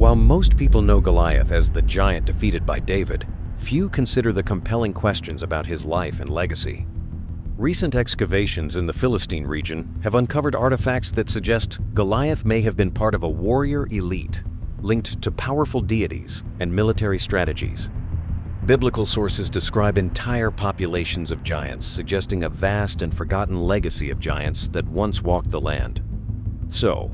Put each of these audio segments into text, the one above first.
While most people know Goliath as the giant defeated by David, few consider the compelling questions about his life and legacy. Recent excavations in the Philistine region have uncovered artifacts that suggest Goliath may have been part of a warrior elite linked to powerful deities and military strategies. Biblical sources describe entire populations of giants, suggesting a vast and forgotten legacy of giants that once walked the land. So,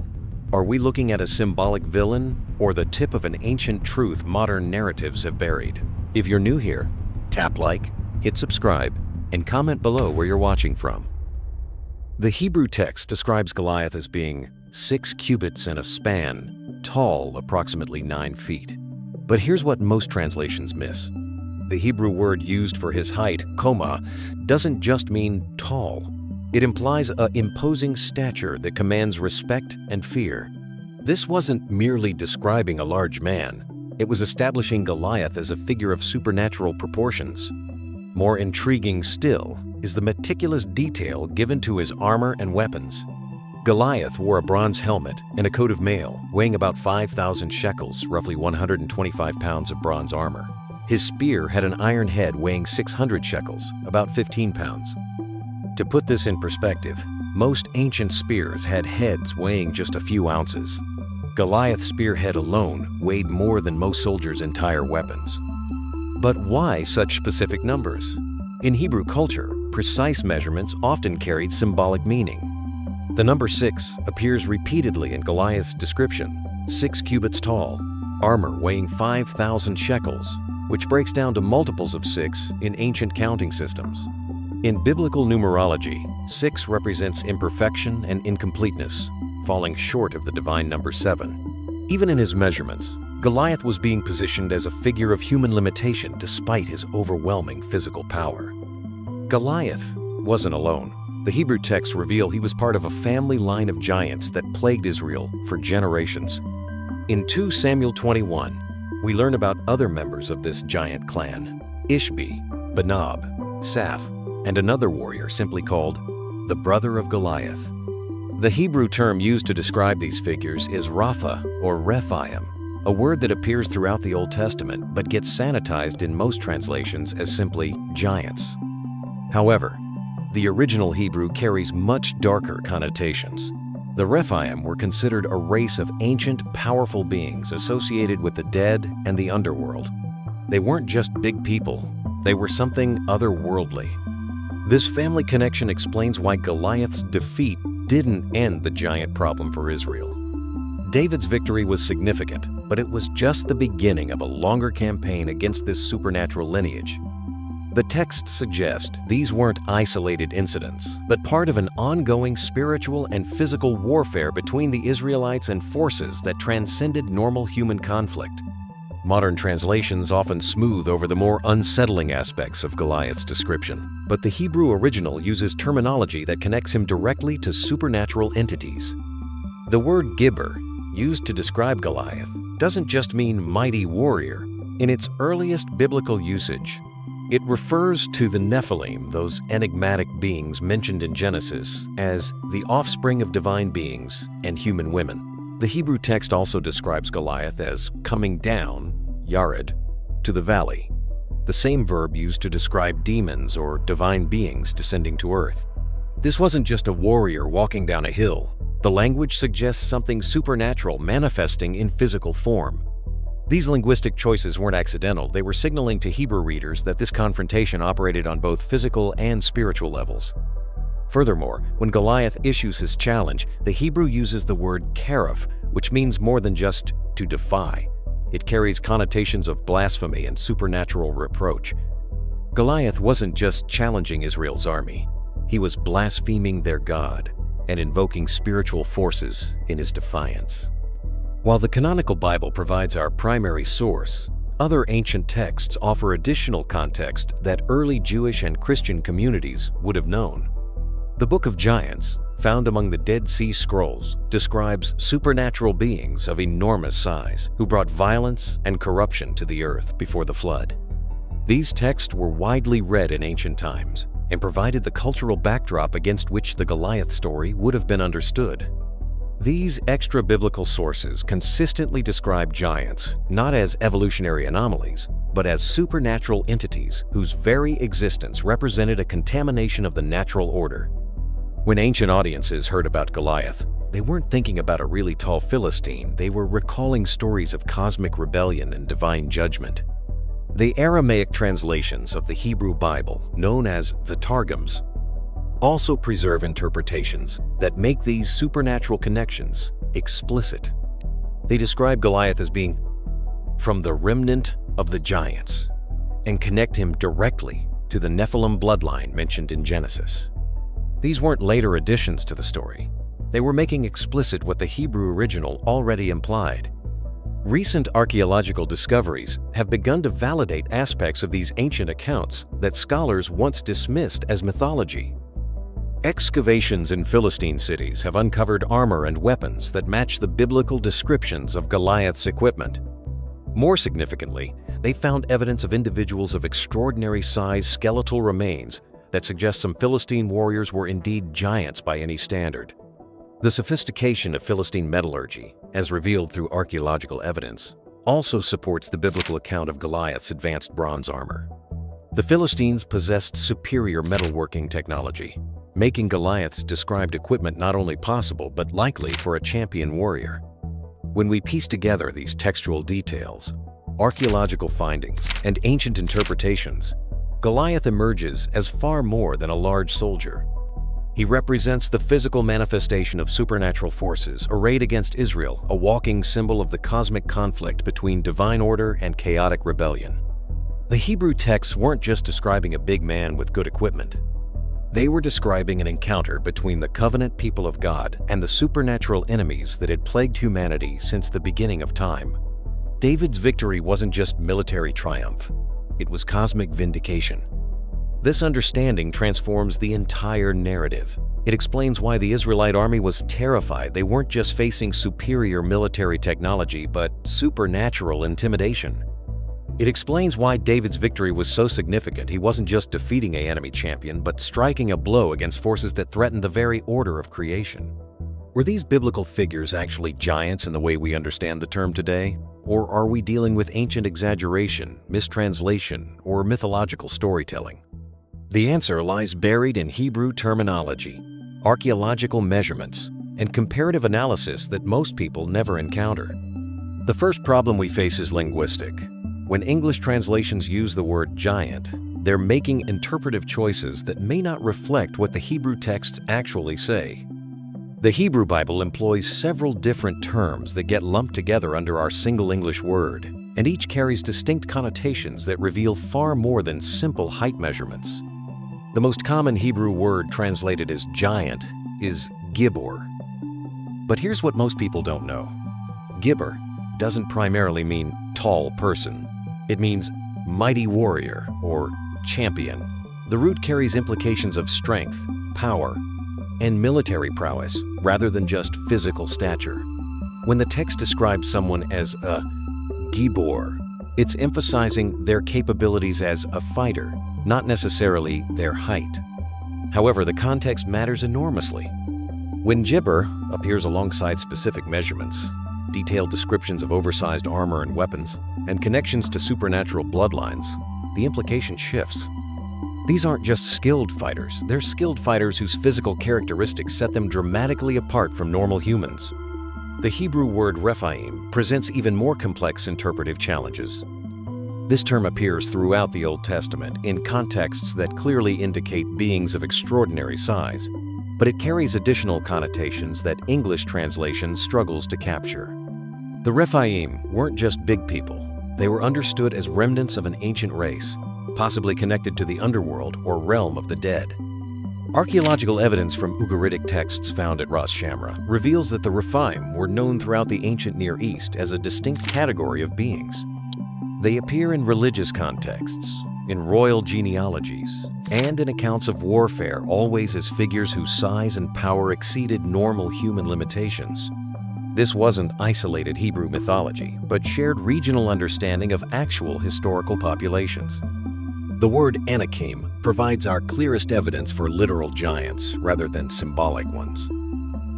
are we looking at a symbolic villain or the tip of an ancient truth modern narratives have buried? If you're new here, tap like, hit subscribe, and comment below where you're watching from. The Hebrew text describes Goliath as being 6 cubits and a span, tall approximately 9 feet. But here's what most translations miss. The Hebrew word used for his height, koma, doesn't just mean tall. It implies an imposing stature that commands respect and fear. This wasn't merely describing a large man. It was establishing Goliath as a figure of supernatural proportions. More intriguing still is the meticulous detail given to his armor and weapons. Goliath wore a bronze helmet and a coat of mail, weighing about 5,000 shekels, roughly 125 pounds of bronze armor. His spear had an iron head weighing 600 shekels, about 15 pounds. To put this in perspective, most ancient spears had heads weighing just a few ounces. Goliath's spearhead alone weighed more than most soldiers' entire weapons. But why such specific numbers? In Hebrew culture, precise measurements often carried symbolic meaning. The number 6 appears repeatedly in Goliath's description, 6 cubits tall, armor weighing 5,000 shekels, which breaks down to multiples of 6 in ancient counting systems. In biblical numerology, 6 represents imperfection and incompleteness, falling short of the divine number 7. Even in his measurements, Goliath was being positioned as a figure of human limitation despite his overwhelming physical power. Goliath wasn't alone. The Hebrew texts reveal he was part of a family line of giants that plagued Israel for generations. In 2 Samuel 21, we learn about other members of this giant clan, Ishbi, Benab, Saph, and another warrior simply called the brother of Goliath. The Hebrew term used to describe these figures is Rapha or Rephaim, a word that appears throughout the Old Testament but gets sanitized in most translations as simply giants. However, the original Hebrew carries much darker connotations. The Rephaim were considered a race of ancient, powerful beings associated with the dead and the underworld. They weren't just big people, they were something otherworldly. This family connection explains why Goliath's defeat didn't end the giant problem for Israel. David's victory was significant, but it was just the beginning of a longer campaign against this supernatural lineage. The texts suggest these weren't isolated incidents, but part of an ongoing spiritual and physical warfare between the Israelites and forces that transcended normal human conflict. Modern translations often smooth over the more unsettling aspects of Goliath's description, but the Hebrew original uses terminology that connects him directly to supernatural entities. The word Gibber, used to describe Goliath, doesn't just mean mighty warrior. In its earliest biblical usage, it refers to the Nephilim, those enigmatic beings mentioned in Genesis as the offspring of divine beings and human women. The Hebrew text also describes Goliath as coming down, yared, to the valley, the same verb used to describe demons or divine beings descending to earth. This wasn't just a warrior walking down a hill. The language suggests something supernatural manifesting in physical form. These linguistic choices weren't accidental. They were signaling to Hebrew readers that this confrontation operated on both physical and spiritual levels. Furthermore, when Goliath issues his challenge, the Hebrew uses the word karaf, which means more than just to defy. It carries connotations of blasphemy and supernatural reproach. Goliath wasn't just challenging Israel's army. He was blaspheming their God and invoking spiritual forces in his defiance. While the canonical Bible provides our primary source, other ancient texts offer additional context that early Jewish and Christian communities would have known. The Book of Giants, found among the Dead Sea Scrolls, describes supernatural beings of enormous size who brought violence and corruption to the earth before the flood. These texts were widely read in ancient times and provided the cultural backdrop against which the Goliath story would have been understood. These extra-biblical sources consistently describe giants not as evolutionary anomalies, but as supernatural entities whose very existence represented a contamination of the natural order. When ancient audiences heard about Goliath, they weren't thinking about a really tall Philistine, they were recalling stories of cosmic rebellion and divine judgment. The Aramaic translations of the Hebrew Bible, known as the Targums, also preserve interpretations that make these supernatural connections explicit. They describe Goliath as being from the remnant of the giants and connect him directly to the Nephilim bloodline mentioned in Genesis. These weren't later additions to the story. They were making explicit what the Hebrew original already implied. Recent archaeological discoveries have begun to validate aspects of these ancient accounts that scholars once dismissed as mythology. Excavations in Philistine cities have uncovered armor and weapons that match the biblical descriptions of Goliath's equipment. More significantly, they found evidence of individuals of extraordinary size skeletal remains that suggest some Philistine warriors were indeed giants by any standard. The sophistication of Philistine metallurgy, as revealed through archaeological evidence, also supports the biblical account of Goliath's advanced bronze armor. The Philistines possessed superior metalworking technology, making Goliath's described equipment not only possible but likely for a champion warrior. When we piece together these textual details, archaeological findings, and ancient interpretations, Goliath emerges as far more than a large soldier. He represents the physical manifestation of supernatural forces arrayed against Israel, a walking symbol of the cosmic conflict between divine order and chaotic rebellion. The Hebrew texts weren't just describing a big man with good equipment. They were describing an encounter between the covenant people of God and the supernatural enemies that had plagued humanity since the beginning of time. David's victory wasn't just military triumph, it was cosmic vindication. This understanding transforms the entire narrative. It explains why the Israelite army was terrified. They weren't just facing superior military technology, but supernatural intimidation. It explains why David's victory was so significant. He wasn't just defeating an enemy champion, but striking a blow against forces that threatened the very order of creation. Were these biblical figures actually giants in the way we understand the term today? Or are we dealing with ancient exaggeration, mistranslation, or mythological storytelling? The answer lies buried in Hebrew terminology, archaeological measurements, and comparative analysis that most people never encounter. The first problem we face is linguistic. When English translations use the word giant, they're making interpretive choices that may not reflect what the Hebrew texts actually say. The Hebrew Bible employs several different terms that get lumped together under our single English word, and each carries distinct connotations that reveal far more than simple height measurements. The most common Hebrew word translated as giant is gibor. But here's what most people don't know. Gibor doesn't primarily mean tall person. It means mighty warrior or champion. The root carries implications of strength, power, and military prowess rather than just physical stature. When the text describes someone as a gibor, it's emphasizing their capabilities as a fighter, not necessarily their height. However, the context matters enormously. When gibor appears alongside specific measurements, detailed descriptions of oversized armor and weapons, and connections to supernatural bloodlines, the implication shifts. These aren't just skilled fighters, they're skilled fighters whose physical characteristics set them dramatically apart from normal humans. The Hebrew word Rephaim presents even more complex interpretive challenges. This term appears throughout the Old Testament in contexts that clearly indicate beings of extraordinary size, but it carries additional connotations that English translation struggles to capture. The Rephaim weren't just big people, they were understood as remnants of an ancient race, possibly connected to the underworld or realm of the dead. Archaeological evidence from Ugaritic texts found at Ras Shamra reveals that the Rephaim were known throughout the ancient Near East as a distinct category of beings. They appear in religious contexts, in royal genealogies, and in accounts of warfare, always as figures whose size and power exceeded normal human limitations. This wasn't isolated Hebrew mythology, but shared regional understanding of actual historical populations. The word Anakim provides our clearest evidence for literal giants rather than symbolic ones.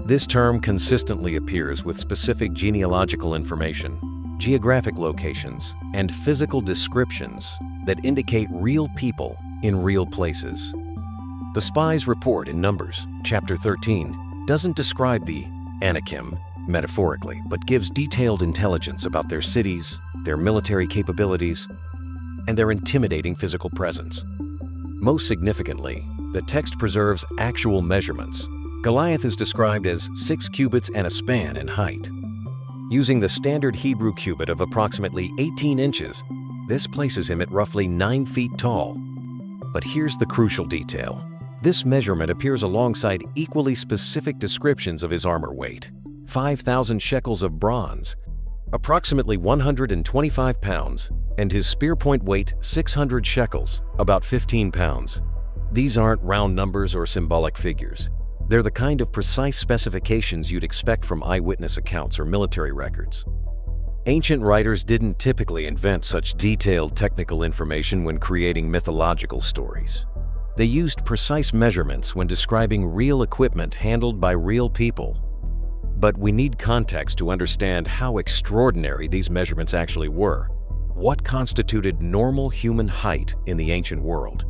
This term consistently appears with specific genealogical information, geographic locations, and physical descriptions that indicate real people in real places. The spy's report in Numbers, chapter 13, doesn't describe the Anakim metaphorically, but gives detailed intelligence about their cities, their military capabilities, and their intimidating physical presence. Most significantly, the text preserves actual measurements. Goliath is described as 6 cubits and a span in height. Using the standard Hebrew cubit of approximately 18 inches, this places him at roughly 9 feet tall. But here's the crucial detail. This measurement appears alongside equally specific descriptions of his armor weight: 5,000 shekels of bronze, approximately 125 pounds, and his spear point weight 600 shekels, about 15 pounds. These aren't round numbers or symbolic figures. They're the kind of precise specifications you'd expect from eyewitness accounts or military records. Ancient writers didn't typically invent such detailed technical information when creating mythological stories. They used precise measurements when describing real equipment handled by real people. But we need context to understand how extraordinary these measurements actually were. What constituted normal human height in the ancient world?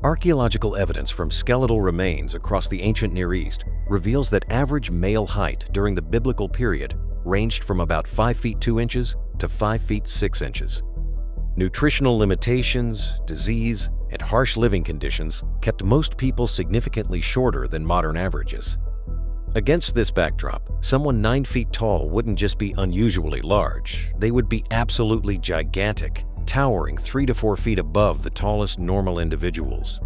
Archaeological evidence from skeletal remains across the ancient Near East reveals that average male height during the biblical period ranged from about 5 feet 2 inches to 5 feet 6 inches. Nutritional limitations, disease, and harsh living conditions kept most people significantly shorter than modern averages. Against this backdrop, someone 9 feet tall wouldn't just be unusually large, they would be absolutely gigantic, towering 3 to 4 feet above the tallest normal individuals.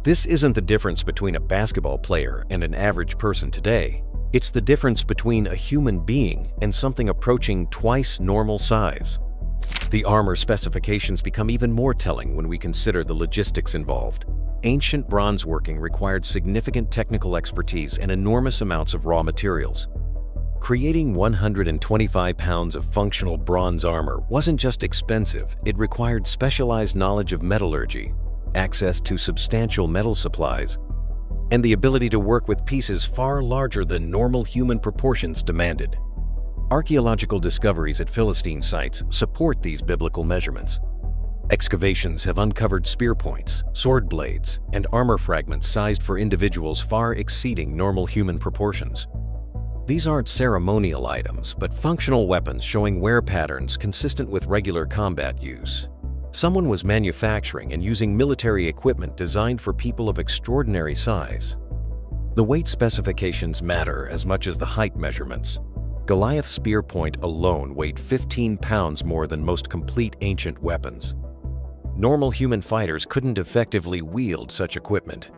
This isn't the difference between a basketball player and an average person today. It's the difference between a human being and something approaching twice normal size. The armor specifications become even more telling when we consider the logistics involved. Ancient bronze working required significant technical expertise and enormous amounts of raw materials. Creating 125 pounds of functional bronze armor wasn't just expensive, it required specialized knowledge of metallurgy, access to substantial metal supplies, and the ability to work with pieces far larger than normal human proportions demanded. Archaeological discoveries at Philistine sites support these biblical measurements. Excavations have uncovered spear points, sword blades, and armor fragments sized for individuals far exceeding normal human proportions. These aren't ceremonial items, but functional weapons showing wear patterns consistent with regular combat use. Someone was manufacturing and using military equipment designed for people of extraordinary size. The weight specifications matter as much as the height measurements. Goliath's spear point alone weighed 15 pounds more than most complete ancient weapons. Normal human fighters couldn't effectively wield such equipment.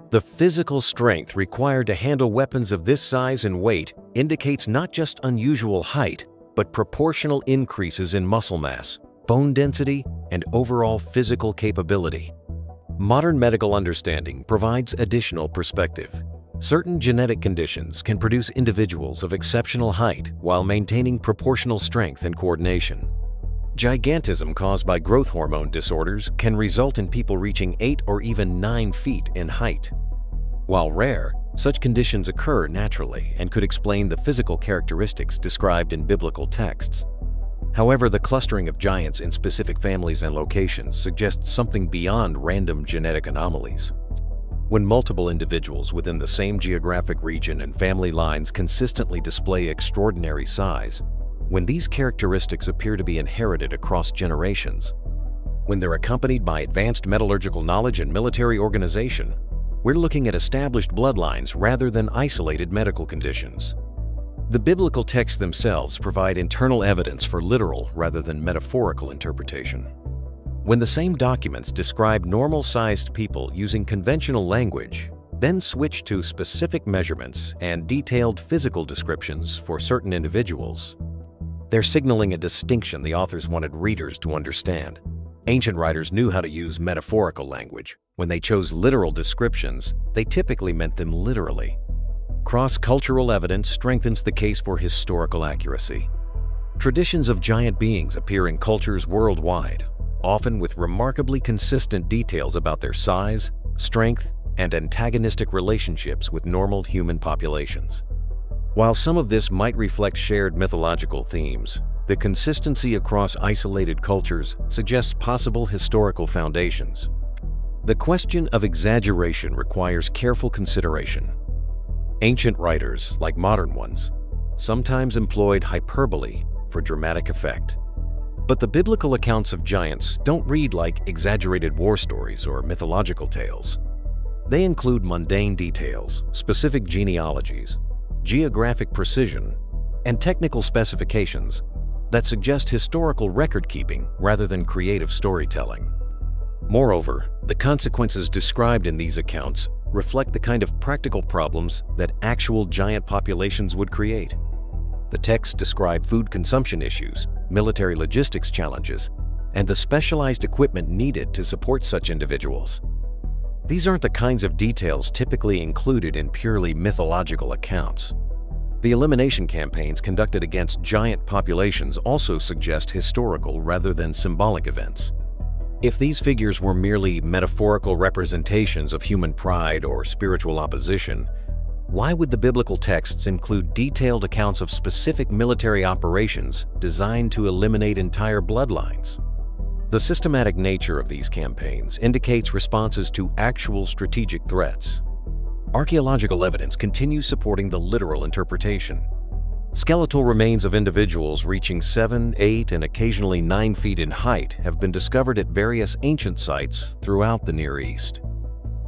The physical strength required to handle weapons of this size and weight indicates not just unusual height, but proportional increases in muscle mass, bone density, and overall physical capability. Modern medical understanding provides additional perspective. Certain genetic conditions can produce individuals of exceptional height while maintaining proportional strength and coordination. Gigantism caused by growth hormone disorders can result in people reaching 8 or even 9 feet in height. While rare, such conditions occur naturally and could explain the physical characteristics described in biblical texts. However, the clustering of giants in specific families and locations suggests something beyond random genetic anomalies. When multiple individuals within the same geographic region and family lines consistently display extraordinary size, when these characteristics appear to be inherited across generations, when they're accompanied by advanced metallurgical knowledge and military organization, we're looking at established bloodlines rather than isolated medical conditions. The biblical texts themselves provide internal evidence for literal rather than metaphorical interpretation. When the same documents describe normal-sized people using conventional language, then switch to specific measurements and detailed physical descriptions for certain individuals, they're signaling a distinction the authors wanted readers to understand. Ancient writers knew how to use metaphorical language. When they chose literal descriptions, they typically meant them literally. Cross-cultural evidence strengthens the case for historical accuracy. Traditions of giant beings appear in cultures worldwide, often with remarkably consistent details about their size, strength, and antagonistic relationships with normal human populations. While some of this might reflect shared mythological themes, the consistency across isolated cultures suggests possible historical foundations. The question of exaggeration requires careful consideration. Ancient writers, like modern ones, sometimes employed hyperbole for dramatic effect. But the biblical accounts of giants don't read like exaggerated war stories or mythological tales. They include mundane details, specific genealogies, geographic precision, and technical specifications that suggest historical record-keeping rather than creative storytelling. Moreover, the consequences described in these accounts reflect the kind of practical problems that actual giant populations would create. The texts describe food consumption issues, military logistics challenges, and the specialized equipment needed to support such individuals. These aren't the kinds of details typically included in purely mythological accounts. The elimination campaigns conducted against giant populations also suggest historical rather than symbolic events. If these figures were merely metaphorical representations of human pride or spiritual opposition, why would the biblical texts include detailed accounts of specific military operations designed to eliminate entire bloodlines? The systematic nature of these campaigns indicates responses to actual strategic threats. Archaeological evidence continues supporting the literal interpretation. Skeletal remains of individuals reaching 7, 8, and occasionally 9 feet in height have been discovered at various ancient sites throughout the Near East.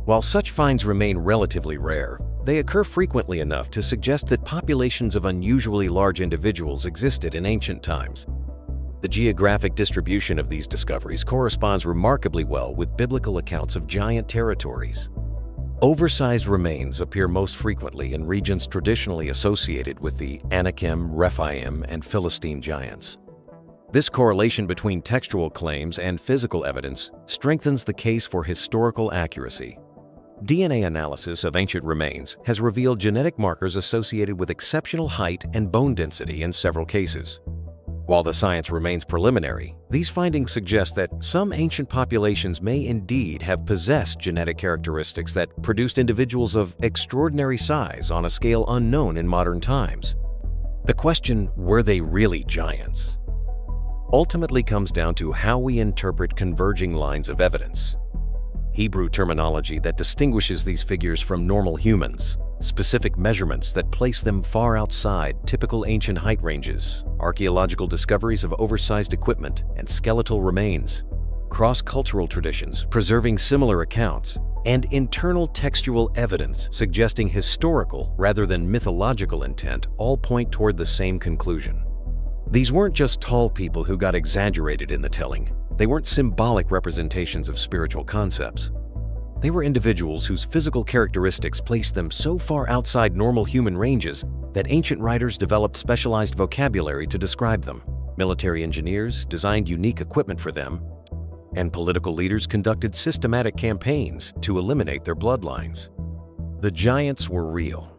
While such finds remain relatively rare, they occur frequently enough to suggest that populations of unusually large individuals existed in ancient times. The geographic distribution of these discoveries corresponds remarkably well with biblical accounts of giant territories. Oversized remains appear most frequently in regions traditionally associated with the Anakim, Rephaim, and Philistine giants. This correlation between textual claims and physical evidence strengthens the case for historical accuracy. DNA analysis of ancient remains has revealed genetic markers associated with exceptional height and bone density in several cases. While the science remains preliminary, these findings suggest that some ancient populations may indeed have possessed genetic characteristics that produced individuals of extraordinary size on a scale unknown in modern times. The question, were they really giants, ultimately comes down to how we interpret converging lines of evidence. Hebrew terminology that distinguishes these figures from normal humans, specific measurements that place them far outside typical ancient height ranges, archaeological discoveries of oversized equipment and skeletal remains, cross-cultural traditions preserving similar accounts, and internal textual evidence suggesting historical rather than mythological intent all point toward the same conclusion. These weren't just tall people who got exaggerated in the telling. They weren't symbolic representations of spiritual concepts. They were individuals whose physical characteristics placed them so far outside normal human ranges that ancient writers developed specialized vocabulary to describe them. Military engineers designed unique equipment for them, and political leaders conducted systematic campaigns to eliminate their bloodlines. The giants were real.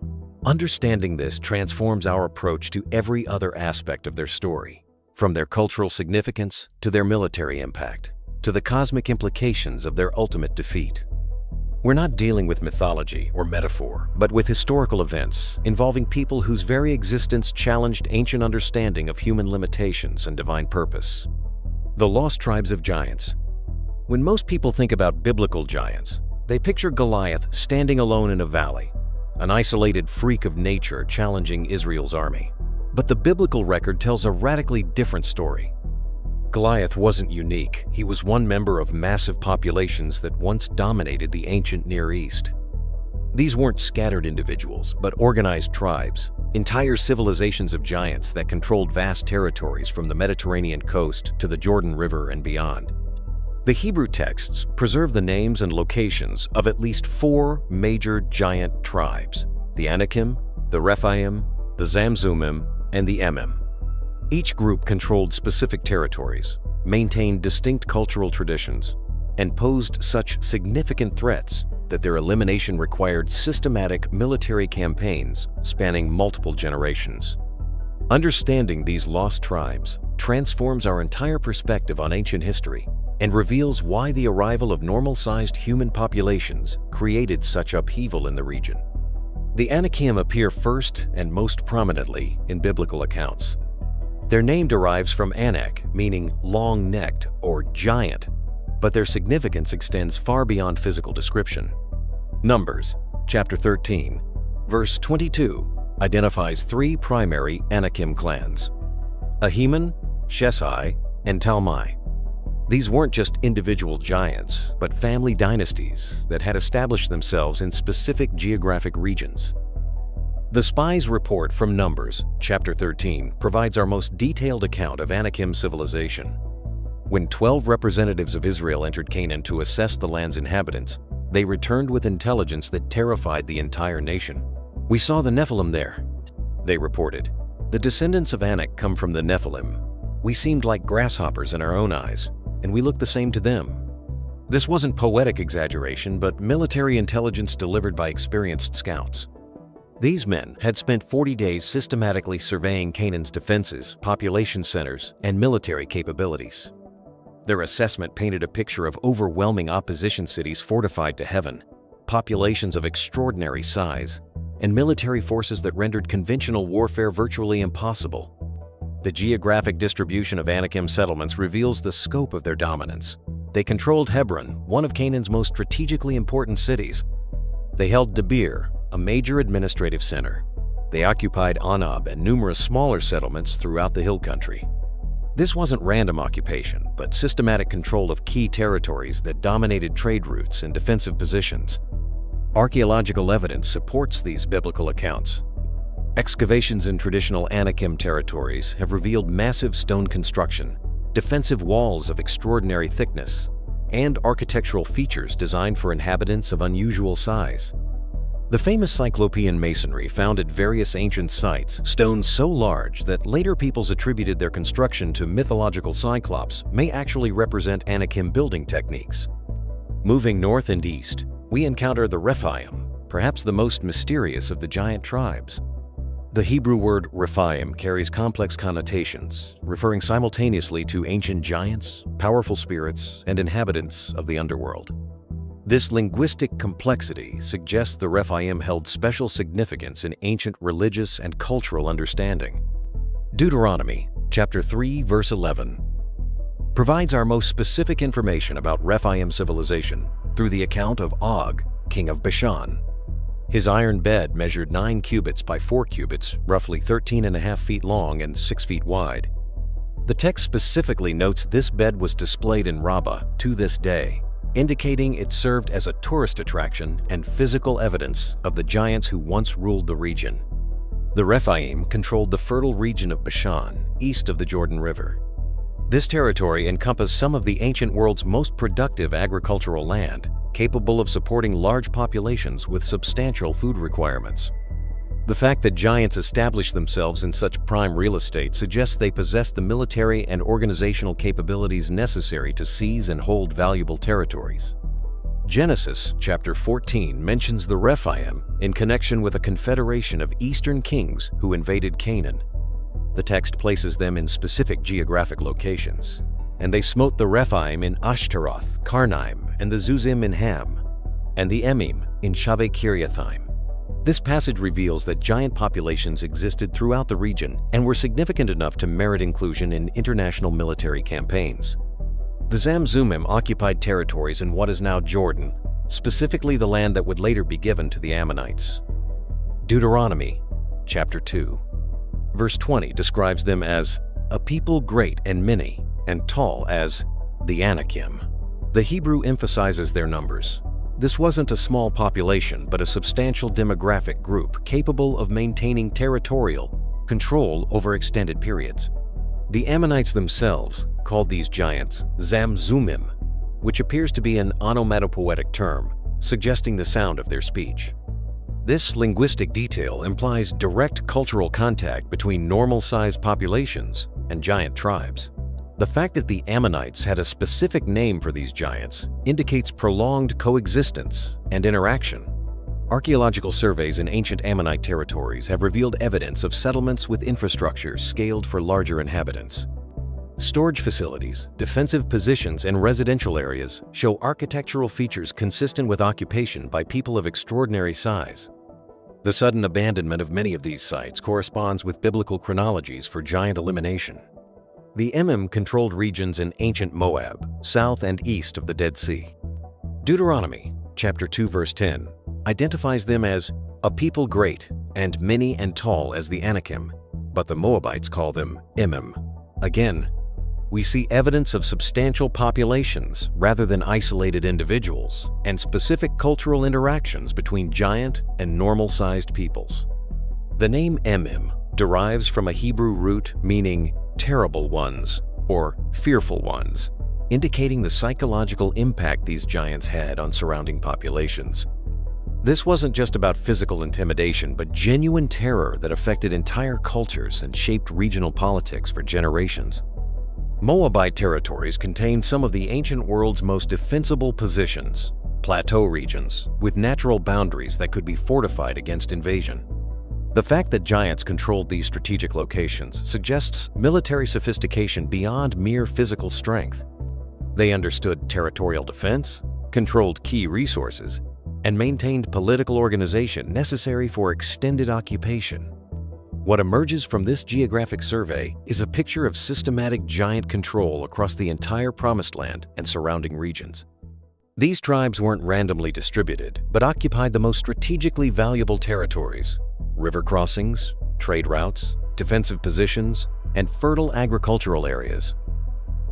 Understanding this transforms our approach to every other aspect of their story, from their cultural significance to their military impact, to the cosmic implications of their ultimate defeat. We're not dealing with mythology or metaphor, but with historical events involving people whose very existence challenged ancient understanding of human limitations and divine purpose. The lost tribes of giants. When most people think about biblical giants, they picture Goliath standing alone in a valley, an isolated freak of nature challenging Israel's army. But the biblical record tells a radically different story. Goliath wasn't unique. He was one member of massive populations that once dominated the ancient Near East. These weren't scattered individuals, but organized tribes, entire civilizations of giants that controlled vast territories from the Mediterranean coast to the Jordan River and beyond. The Hebrew texts preserve the names and locations of at least 4 major giant tribes: the Anakim, the Rephaim, the Zamzummim, and the Emim. Each group controlled specific territories, maintained distinct cultural traditions, and posed such significant threats that their elimination required systematic military campaigns spanning multiple generations. Understanding these lost tribes transforms our entire perspective on ancient history and reveals why the arrival of normal-sized human populations created such upheaval in the region. The Anakim appear first and most prominently in biblical accounts. Their name derives from Anak, meaning long-necked or giant, but their significance extends far beyond physical description. Numbers, chapter 13, verse 22, identifies three primary Anakim clans: Ahiman, Shesai, and Talmai. These weren't just individual giants, but family dynasties that had established themselves in specific geographic regions. The Spies report from Numbers, chapter 13, provides our most detailed account of Anakim civilization. When 12 representatives of Israel entered Canaan to assess the land's inhabitants, they returned with intelligence that terrified the entire nation. "We saw the Nephilim there," they reported. "The descendants of Anak come from the Nephilim. We seemed like grasshoppers in our own eyes, and we looked the same to them." This wasn't poetic exaggeration, but military intelligence delivered by experienced scouts. These men had spent 40 days systematically surveying Canaan's defenses, population centers, and military capabilities. Their assessment painted a picture of overwhelming opposition cities fortified to heaven, populations of extraordinary size, and military forces that rendered conventional warfare virtually impossible. The geographic distribution of Anakim settlements reveals the scope of their dominance. They controlled Hebron, one of Canaan's most strategically important cities. They held Debir, a major administrative center. They occupied Anab and numerous smaller settlements throughout the hill country. This wasn't random occupation, but systematic control of key territories that dominated trade routes and defensive positions. Archaeological evidence supports these biblical accounts. Excavations in traditional Anakim territories have revealed massive stone construction, defensive walls of extraordinary thickness, and architectural features designed for inhabitants of unusual size. The famous Cyclopean masonry found at various ancient sites, stones so large that later peoples attributed their construction to mythological cyclops, may actually represent Anakim building techniques. Moving north and east, we encounter the Rephaim, perhaps the most mysterious of the giant tribes. The Hebrew word Rephaim carries complex connotations, referring simultaneously to ancient giants, powerful spirits, and inhabitants of the underworld. This linguistic complexity suggests the Rephaim held special significance in ancient religious and cultural understanding. Deuteronomy, chapter 3, verse 11, provides our most specific information about Rephaim civilization through the account of Og, king of Bashan. His iron bed measured 9 cubits by 4 cubits, roughly 13.5 feet long and 6 feet wide. The text specifically notes this bed was displayed in Rabbah to this day, indicating it served as a tourist attraction and physical evidence of the giants who once ruled the region. The Rephaim controlled the fertile region of Bashan, east of the Jordan River. This territory encompassed some of the ancient world's most productive agricultural land, capable of supporting large populations with substantial food requirements. The fact that giants established themselves in such prime real estate suggests they possessed the military and organizational capabilities necessary to seize and hold valuable territories. Genesis chapter 14 mentions the Rephaim in connection with a confederation of eastern kings who invaded Canaan. The text places them in specific geographic locations, and they smote the Rephaim in Ashtaroth, Karnaim, and the Zuzim in Ham, and the Emim in Shaveh Kiriathaim. This passage reveals that giant populations existed throughout the region and were significant enough to merit inclusion in international military campaigns. The Zamzummim occupied territories in what is now Jordan, specifically the land that would later be given to the Ammonites. Deuteronomy, chapter 2, verse 20 describes them as a people great and many, and tall as the Anakim. The Hebrew emphasizes their numbers. This wasn't a small population, but a substantial demographic group capable of maintaining territorial control over extended periods. The Ammonites themselves called these giants Zamzummim, which appears to be an onomatopoetic term, suggesting the sound of their speech. This linguistic detail implies direct cultural contact between normal-sized populations and giant tribes. The fact that the Ammonites had a specific name for these giants indicates prolonged coexistence and interaction. Archaeological surveys in ancient Ammonite territories have revealed evidence of settlements with infrastructure scaled for larger inhabitants. Storage facilities, defensive positions, and residential areas show architectural features consistent with occupation by people of extraordinary size. The sudden abandonment of many of these sites corresponds with biblical chronologies for giant elimination. The Emim controlled regions in ancient Moab, south and east of the Dead Sea. Deuteronomy, chapter 2, verse 10, identifies them as a people great and many and tall as the Anakim, but the Moabites call them Emim. Again, we see evidence of substantial populations rather than isolated individuals and specific cultural interactions between giant and normal-sized peoples. The name Emim derives from a Hebrew root meaning terrible ones or fearful ones, indicating the psychological impact these giants had on surrounding populations. This wasn't just about physical intimidation, but genuine terror that affected entire cultures and shaped regional politics for generations. Moabite territories contained some of the ancient world's most defensible positions, plateau regions with natural boundaries that could be fortified against invasion. The fact that giants controlled these strategic locations suggests military sophistication beyond mere physical strength. They understood territorial defense, controlled key resources, and maintained political organization necessary for extended occupation. What emerges from this geographic survey is a picture of systematic giant control across the entire Promised Land and surrounding regions. These tribes weren't randomly distributed, but occupied the most strategically valuable territories: river crossings, trade routes, defensive positions, and fertile agricultural areas.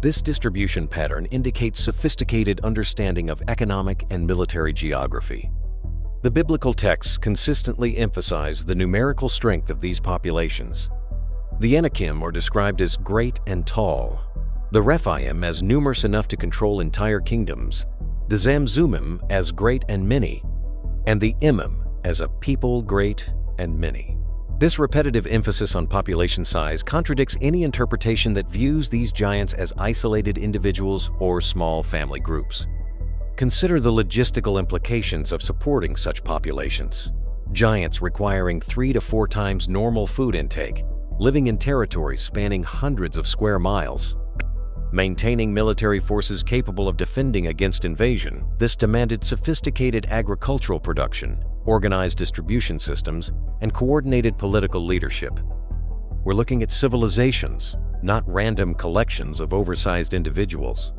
This distribution pattern indicates sophisticated understanding of economic and military geography. The biblical texts consistently emphasize the numerical strength of these populations. The Anakim are described as great and tall, the Rephaim as numerous enough to control entire kingdoms, the Zamzummim as great and many, and the Emim as a people great and many. This repetitive emphasis on population size contradicts any interpretation that views these giants as isolated individuals or small family groups. Consider the logistical implications of supporting such populations. Giants requiring 3 to 4 times normal food intake, living in territories spanning hundreds of square miles. Maintaining military forces capable of defending against invasion, this demanded sophisticated agricultural production, organized distribution systems, and coordinated political leadership. We're looking at civilizations, not random collections of oversized individuals.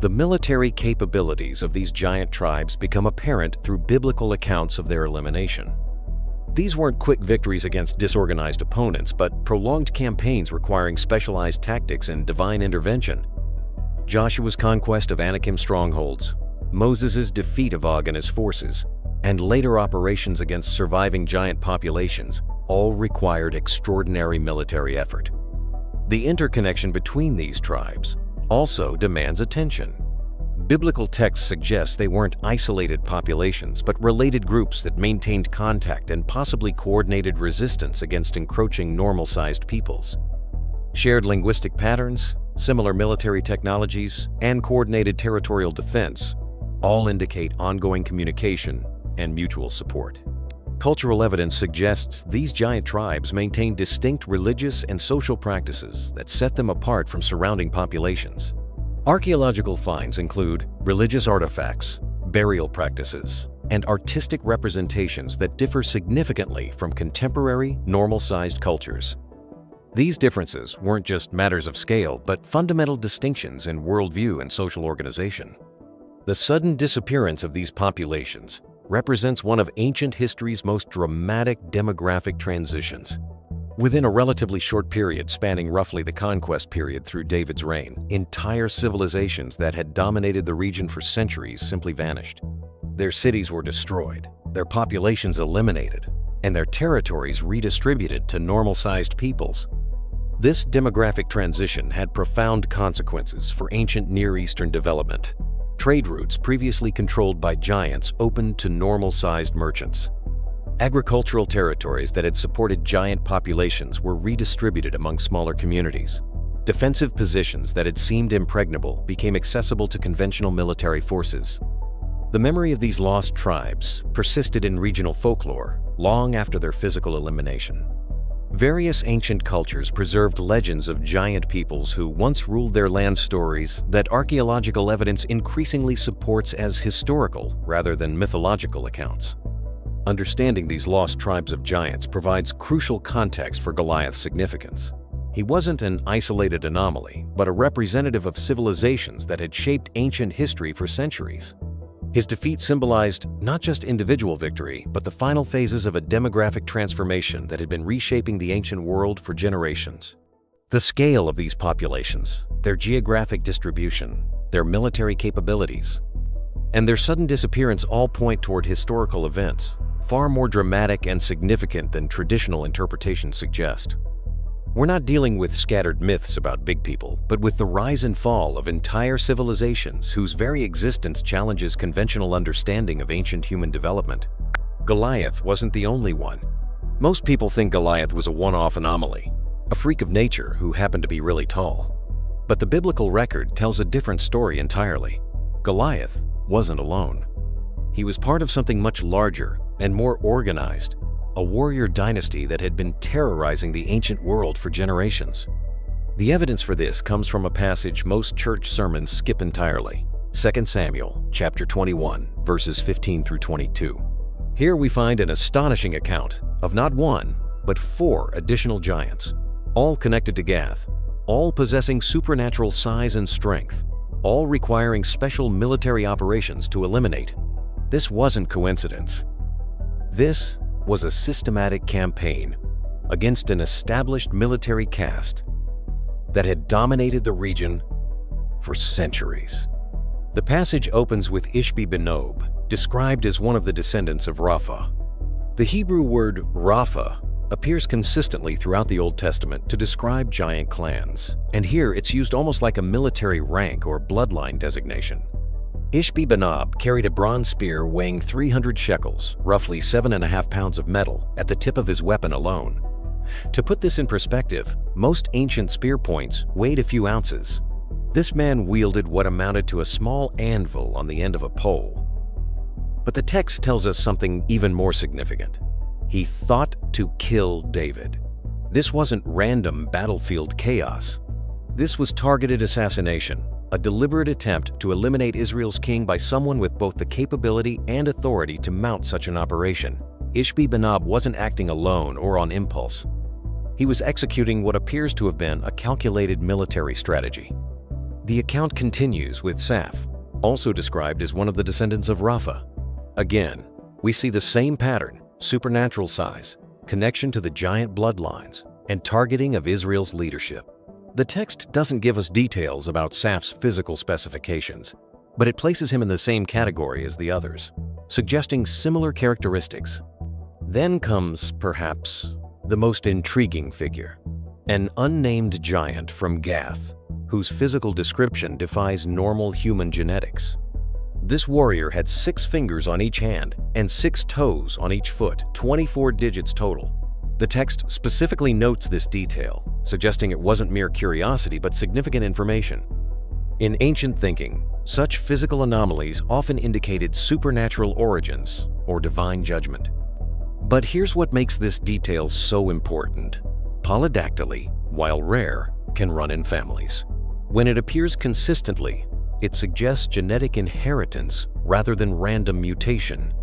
The military capabilities of these giant tribes become apparent through biblical accounts of their elimination. These weren't quick victories against disorganized opponents, but prolonged campaigns requiring specialized tactics and divine intervention. Joshua's conquest of Anakim strongholds, Moses' defeat of Og and his forces, and later operations against surviving giant populations all required extraordinary military effort. The interconnection between these tribes also demands attention. Biblical texts suggest they weren't isolated populations, but related groups that maintained contact and possibly coordinated resistance against encroaching normal-sized peoples. Shared linguistic patterns, similar military technologies, and coordinated territorial defense all indicate ongoing communication and mutual support. Cultural evidence suggests these giant tribes maintain distinct religious and social practices that set them apart from surrounding populations. Archaeological finds include religious artifacts, burial practices, and artistic representations that differ significantly from contemporary, normal-sized cultures. These differences weren't just matters of scale, but fundamental distinctions in worldview and social organization. The sudden disappearance of these populations represents one of ancient history's most dramatic demographic transitions. Within a relatively short period spanning roughly the conquest period through David's reign, entire civilizations that had dominated the region for centuries simply vanished. Their cities were destroyed, their populations eliminated, and their territories redistributed to normal-sized peoples. This demographic transition had profound consequences for ancient Near Eastern development. Trade routes previously controlled by giants opened to normal-sized merchants. Agricultural territories that had supported giant populations were redistributed among smaller communities. Defensive positions that had seemed impregnable became accessible to conventional military forces. The memory of these lost tribes persisted in regional folklore long after their physical elimination. Various ancient cultures preserved legends of giant peoples who once ruled their land, stories that archaeological evidence increasingly supports as historical rather than mythological accounts. Understanding these lost tribes of giants provides crucial context for Goliath's significance. He wasn't an isolated anomaly, but a representative of civilizations that had shaped ancient history for centuries. His defeat symbolized not just individual victory, but the final phases of a demographic transformation that had been reshaping the ancient world for generations. The scale of these populations, their geographic distribution, their military capabilities, and their sudden disappearance all point toward historical events, far more dramatic and significant than traditional interpretations suggest. We're not dealing with scattered myths about big people, but with the rise and fall of entire civilizations whose very existence challenges conventional understanding of ancient human development. Goliath wasn't the only one. Most people think Goliath was a one-off anomaly, a freak of nature who happened to be really tall. But the biblical record tells a different story entirely. Goliath wasn't alone. He was part of something much larger and more organized, a warrior dynasty that had been terrorizing the ancient world for generations. The evidence for this comes from a passage most church sermons skip entirely, 2 Samuel chapter 21, verses 15 through 22. Here we find an astonishing account of not one, but 4 additional giants, all connected to Gath, all possessing supernatural size and strength, all requiring special military operations to eliminate. This wasn't coincidence. This was a systematic campaign against an established military caste that had dominated the region for centuries. The passage opens with Ishbi-Benob, described as one of the descendants of Rapha. The Hebrew word Rapha appears consistently throughout the Old Testament to describe giant clans, and here it's used almost like a military rank or bloodline designation. Ishbi-Benob carried a bronze spear weighing 300 shekels, roughly 7.5 pounds of metal, at the tip of his weapon alone. To put this in perspective, most ancient spear points weighed a few ounces. This man wielded what amounted to a small anvil on the end of a pole. But the text tells us something even more significant. He thought to kill David. This wasn't random battlefield chaos. This was targeted assassination, a deliberate attempt to eliminate Israel's king by someone with both the capability and authority to mount such an operation. Ishbi-Benob wasn't acting alone or on impulse. He was executing what appears to have been a calculated military strategy. The account continues with Saph, also described as one of the descendants of Rapha. Again, we see the same pattern: supernatural size, connection to the giant bloodlines, and targeting of Israel's leadership. The text doesn't give us details about Saph's physical specifications, but it places him in the same category as the others, suggesting similar characteristics. Then comes, perhaps, the most intriguing figure, an unnamed giant from Gath, whose physical description defies normal human genetics. This warrior had 6 fingers on each hand and 6 toes on each foot, 24 digits total. The text specifically notes this detail, suggesting it wasn't mere curiosity but significant information. In ancient thinking, such physical anomalies often indicated supernatural origins or divine judgment. But here's what makes this detail so important. Polydactyly, while rare, can run in families. When it appears consistently, it suggests genetic inheritance rather than random mutation.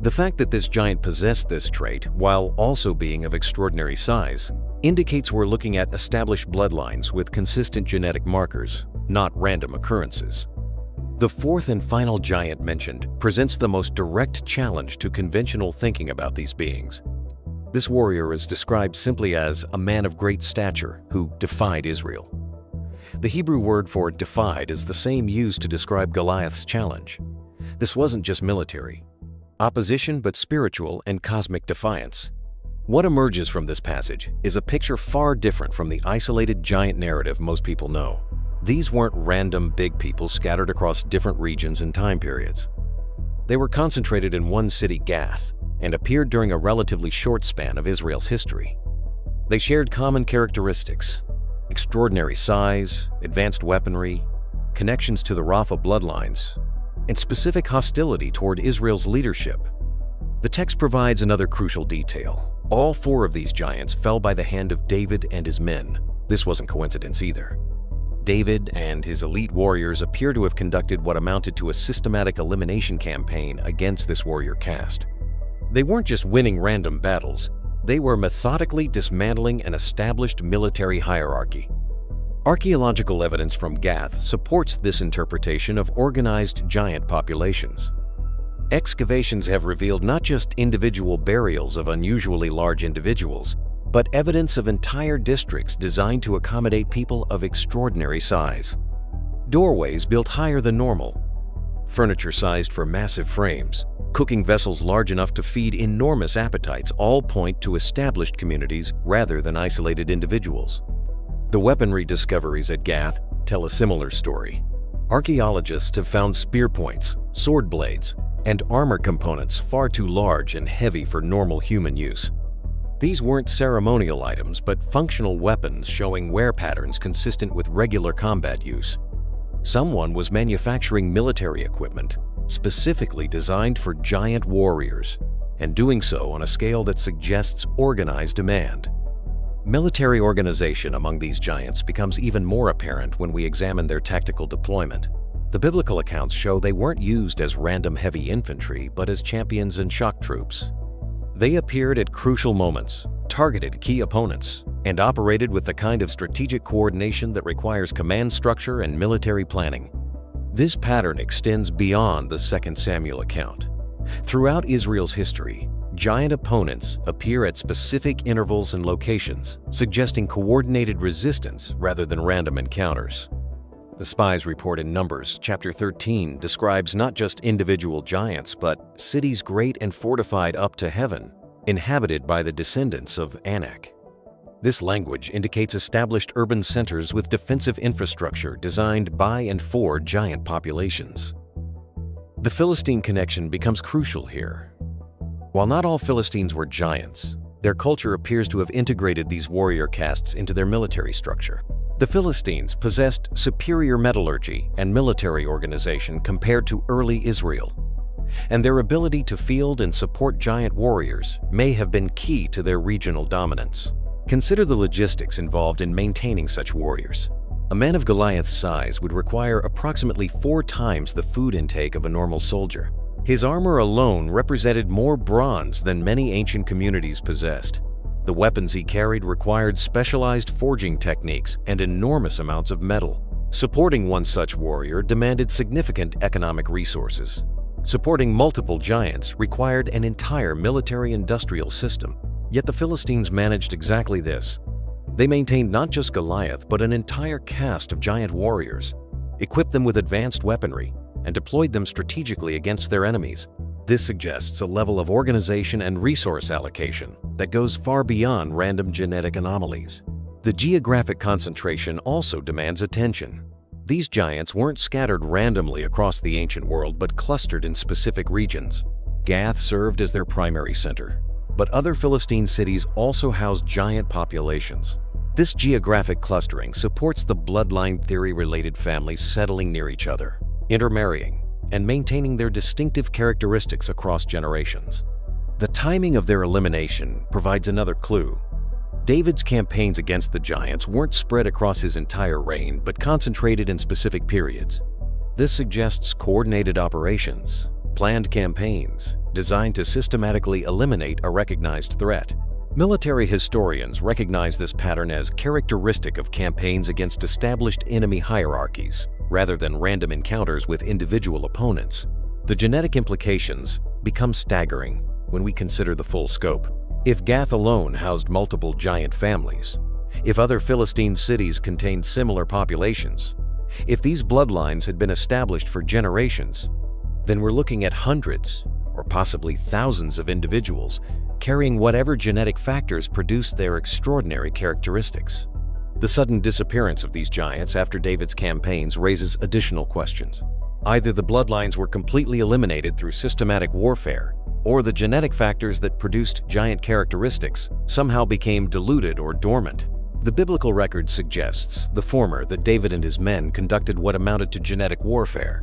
The fact that this giant possessed this trait, while also being of extraordinary size, indicates we're looking at established bloodlines with consistent genetic markers, not random occurrences. The 4th and final giant mentioned presents the most direct challenge to conventional thinking about these beings. This warrior is described simply as a man of great stature who defied Israel. The Hebrew word for defied is the same used to describe Goliath's challenge. This wasn't just military opposition, but spiritual and cosmic defiance. What emerges from this passage is a picture far different from the isolated giant narrative most people know. These weren't random big people scattered across different regions and time periods. They were concentrated in one city, Gath, and appeared during a relatively short span of Israel's history. They shared common characteristics: extraordinary size, advanced weaponry, connections to the Rapha bloodlines, and specific hostility toward Israel's leadership. The text provides another crucial detail. All 4 of these giants fell by the hand of David and his men. This wasn't coincidence either. David and his elite warriors appear to have conducted what amounted to a systematic elimination campaign against this warrior caste. They weren't just winning random battles, they were methodically dismantling an established military hierarchy. Archaeological evidence from Gath supports this interpretation of organized giant populations. Excavations have revealed not just individual burials of unusually large individuals, but evidence of entire districts designed to accommodate people of extraordinary size. Doorways built higher than normal, furniture sized for massive frames, cooking vessels large enough to feed enormous appetites all point to established communities rather than isolated individuals. The weaponry discoveries at Gath tell a similar story. Archaeologists have found spear points, sword blades, and armor components far too large and heavy for normal human use. These weren't ceremonial items, but functional weapons showing wear patterns consistent with regular combat use. Someone was manufacturing military equipment specifically designed for giant warriors, and doing so on a scale that suggests organized demand. Military organization among these giants becomes even more apparent when we examine their tactical deployment. The biblical accounts show they weren't used as random heavy infantry, but as champions and shock troops. They appeared at crucial moments, targeted key opponents, and operated with the kind of strategic coordination that requires command structure and military planning. This pattern extends beyond the 2 Samuel account. Throughout Israel's history, giant opponents appear at specific intervals and locations, suggesting coordinated resistance rather than random encounters. The spies report in Numbers chapter 13 describes not just individual giants, but cities great and fortified up to heaven, inhabited by the descendants of Anak. This language indicates established urban centers with defensive infrastructure designed by and for giant populations. The Philistine connection becomes crucial here. While not all Philistines were giants, their culture appears to have integrated these warrior castes into their military structure. The Philistines possessed superior metallurgy and military organization compared to early Israel, and their ability to field and support giant warriors may have been key to their regional dominance. Consider the logistics involved in maintaining such warriors. A man of Goliath's size would require approximately 4 times the food intake of a normal soldier. His armor alone represented more bronze than many ancient communities possessed. The weapons he carried required specialized forging techniques and enormous amounts of metal. Supporting one such warrior demanded significant economic resources. Supporting multiple giants required an entire military-industrial system. Yet the Philistines managed exactly this. They maintained not just Goliath, but an entire caste of giant warriors, equipped them with advanced weaponry, and deployed them strategically against their enemies. This suggests a level of organization and resource allocation that goes far beyond random genetic anomalies. The geographic concentration also demands attention. These giants weren't scattered randomly across the ancient world, but clustered in specific regions. Gath served as their primary center, but other Philistine cities also housed giant populations. This geographic clustering supports the bloodline theory-related families settling near each other, intermarrying, and maintaining their distinctive characteristics across generations. The timing of their elimination provides another clue. David's campaigns against the giants weren't spread across his entire reign, but concentrated in specific periods. This suggests coordinated operations, planned campaigns, designed to systematically eliminate a recognized threat. Military historians recognize this pattern as characteristic of campaigns against established enemy hierarchies, rather than random encounters with individual opponents. The genetic implications become staggering when we consider the full scope. If Gath alone housed multiple giant families, if other Philistine cities contained similar populations, if these bloodlines had been established for generations, then we're looking at hundreds or possibly thousands of individuals carrying whatever genetic factors produced their extraordinary characteristics. The sudden disappearance of these giants after David's campaigns raises additional questions. Either the bloodlines were completely eliminated through systematic warfare, or the genetic factors that produced giant characteristics somehow became diluted or dormant. The biblical record suggests the former, that David and his men conducted what amounted to genetic warfare,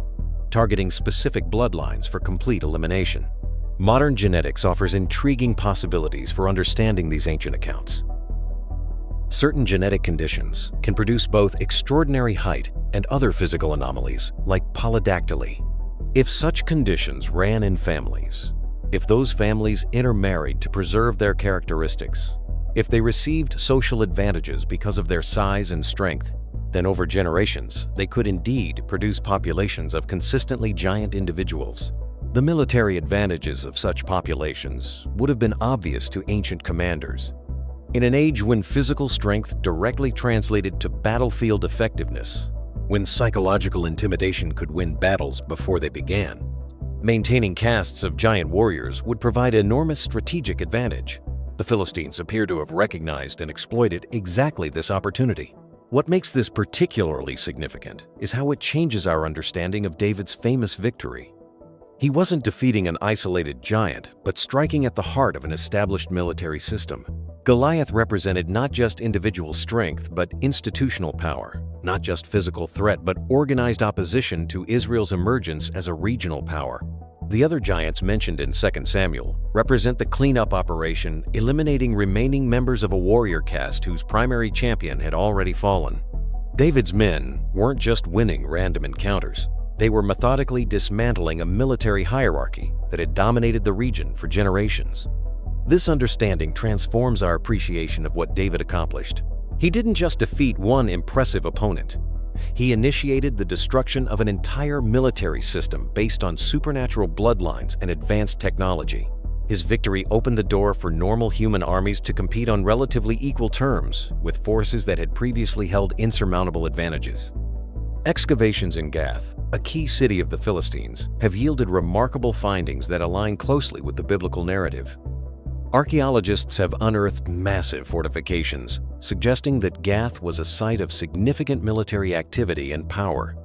targeting specific bloodlines for complete elimination. Modern genetics offers intriguing possibilities for understanding these ancient accounts. Certain genetic conditions can produce both extraordinary height and other physical anomalies, like polydactyly. If such conditions ran in families, If those families intermarried to preserve their characteristics, if they received social advantages because of their size and strength, then over generations, they could indeed produce populations of consistently giant individuals. The military advantages of such populations would have been obvious to ancient commanders. In an age when physical strength directly translated to battlefield effectiveness, when psychological intimidation could win battles before they began, maintaining castes of giant warriors would provide enormous strategic advantage. The Philistines appear to have recognized and exploited exactly this opportunity. What makes this particularly significant is how it changes our understanding of David's famous victory. He wasn't defeating an isolated giant, but striking at the heart of an established military system. Goliath represented not just individual strength, but institutional power, not just physical threat, but organized opposition to Israel's emergence as a regional power. The other giants mentioned in 2 Samuel represent the cleanup operation, eliminating remaining members of a warrior caste whose primary champion had already fallen. David's men weren't just winning random encounters. They were methodically dismantling a military hierarchy that had dominated the region for generations. This understanding transforms our appreciation of what David accomplished. He didn't just defeat one impressive opponent. He initiated the destruction of an entire military system based on supernatural bloodlines and advanced technology. His victory opened the door for normal human armies to compete on relatively equal terms with forces that had previously held insurmountable advantages. Excavations in Gath, a key city of the Philistines, have yielded remarkable findings that align closely with the biblical narrative. Archaeologists have unearthed massive fortifications, suggesting that Gath was a site of significant military activity and power.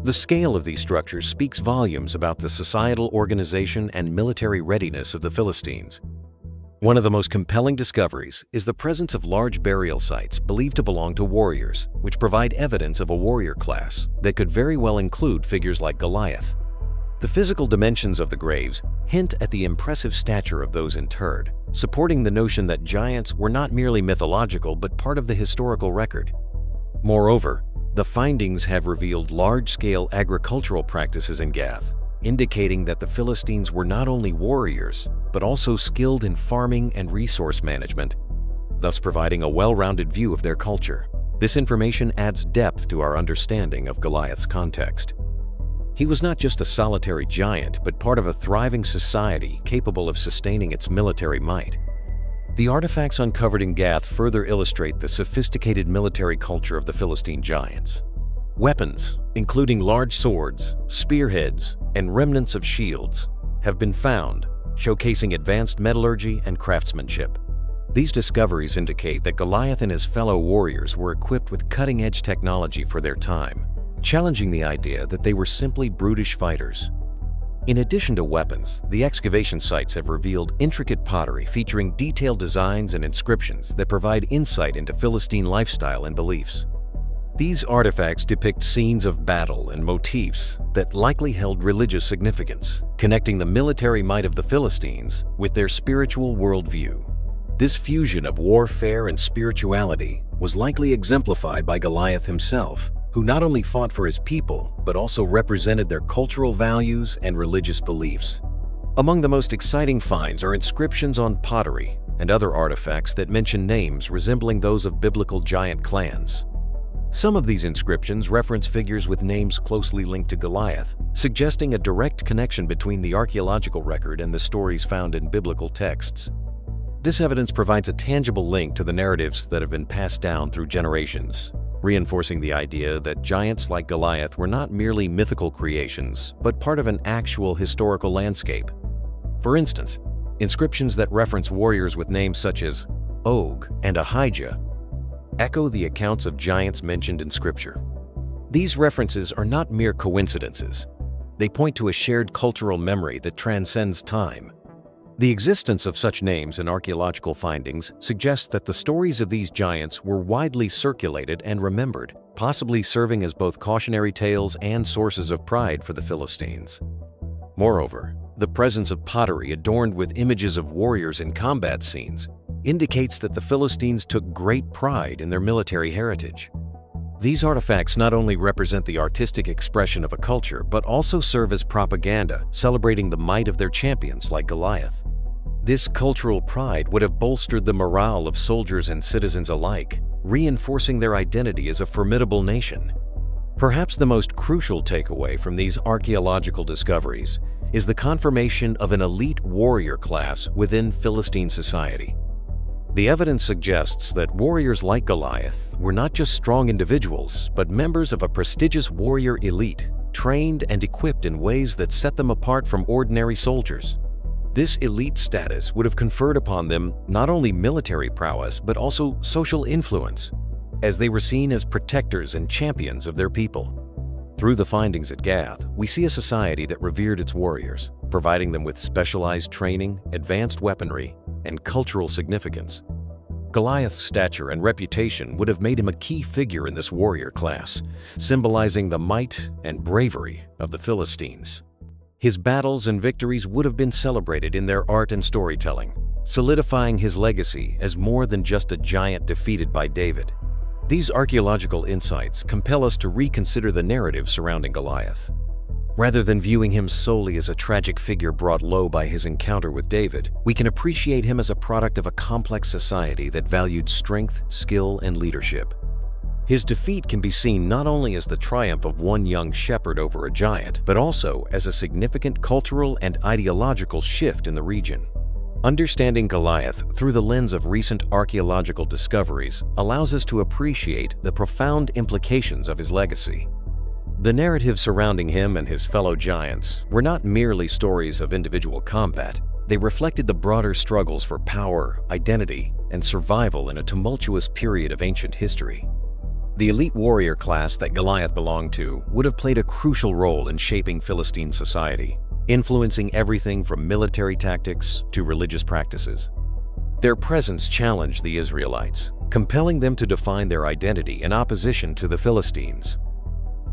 The scale of these structures speaks volumes about the societal organization and military readiness of the Philistines. One of the most compelling discoveries is the presence of large burial sites believed to belong to warriors, which provide evidence of a warrior class that could very well include figures like Goliath. The physical dimensions of the graves hint at the impressive stature of those interred, supporting the notion that giants were not merely mythological but part of the historical record. Moreover, the findings have revealed large-scale agricultural practices in Gath, indicating that the Philistines were not only warriors, but also skilled in farming and resource management, thus providing a well-rounded view of their culture. This information adds depth to our understanding of Goliath's context. He was not just a solitary giant, but part of a thriving society capable of sustaining its military might. The artifacts uncovered in Gath further illustrate the sophisticated military culture of the Philistine giants. Weapons, including large swords, spearheads, and remnants of shields, have been found, showcasing advanced metallurgy and craftsmanship. These discoveries indicate that Goliath and his fellow warriors were equipped with cutting-edge technology for their time, challenging the idea that they were simply brutish fighters. In addition to weapons, the excavation sites have revealed intricate pottery featuring detailed designs and inscriptions that provide insight into Philistine lifestyle and beliefs. These artifacts depict scenes of battle and motifs that likely held religious significance, connecting the military might of the Philistines with their spiritual worldview. This fusion of warfare and spirituality was likely exemplified by Goliath himself, who not only fought for his people, but also represented their cultural values and religious beliefs. Among the most exciting finds are inscriptions on pottery and other artifacts that mention names resembling those of biblical giant clans. Some of these inscriptions reference figures with names closely linked to Goliath, suggesting a direct connection between the archaeological record and the stories found in biblical texts. This evidence provides a tangible link to the narratives that have been passed down through generations, reinforcing the idea that giants like Goliath were not merely mythical creations, but part of an actual historical landscape. For instance, inscriptions that reference warriors with names such as Og and Ahijah echo the accounts of giants mentioned in Scripture. These references are not mere coincidences. They point to a shared cultural memory that transcends time. The existence of such names in archaeological findings suggests that the stories of these giants were widely circulated and remembered, possibly serving as both cautionary tales and sources of pride for the Philistines. Moreover, the presence of pottery adorned with images of warriors in combat scenes indicates that the Philistines took great pride in their military heritage. These artifacts not only represent the artistic expression of a culture, but also serve as propaganda, celebrating the might of their champions like Goliath. This cultural pride would have bolstered the morale of soldiers and citizens alike, reinforcing their identity as a formidable nation. Perhaps the most crucial takeaway from these archaeological discoveries is the confirmation of an elite warrior class within Philistine society. The evidence suggests that warriors like Goliath were not just strong individuals, but members of a prestigious warrior elite, trained and equipped in ways that set them apart from ordinary soldiers. This elite status would have conferred upon them not only military prowess, but also social influence, as they were seen as protectors and champions of their people. Through the findings at Gath, we see a society that revered its warriors, providing them with specialized training, advanced weaponry, and cultural significance. Goliath's stature and reputation would have made him a key figure in this warrior class, symbolizing the might and bravery of the Philistines. His battles and victories would have been celebrated in their art and storytelling, solidifying his legacy as more than just a giant defeated by David. These archaeological insights compel us to reconsider the narrative surrounding Goliath. Rather than viewing him solely as a tragic figure brought low by his encounter with David, we can appreciate him as a product of a complex society that valued strength, skill, and leadership. His defeat can be seen not only as the triumph of one young shepherd over a giant, but also as a significant cultural and ideological shift in the region. Understanding Goliath through the lens of recent archaeological discoveries allows us to appreciate the profound implications of his legacy. The narrative surrounding him and his fellow giants were not merely stories of individual combat. They reflected the broader struggles for power, identity, and survival in a tumultuous period of ancient history. The elite warrior class that Goliath belonged to would have played a crucial role in shaping Philistine society, influencing everything from military tactics to religious practices. Their presence challenged the Israelites, compelling them to define their identity in opposition to the Philistines.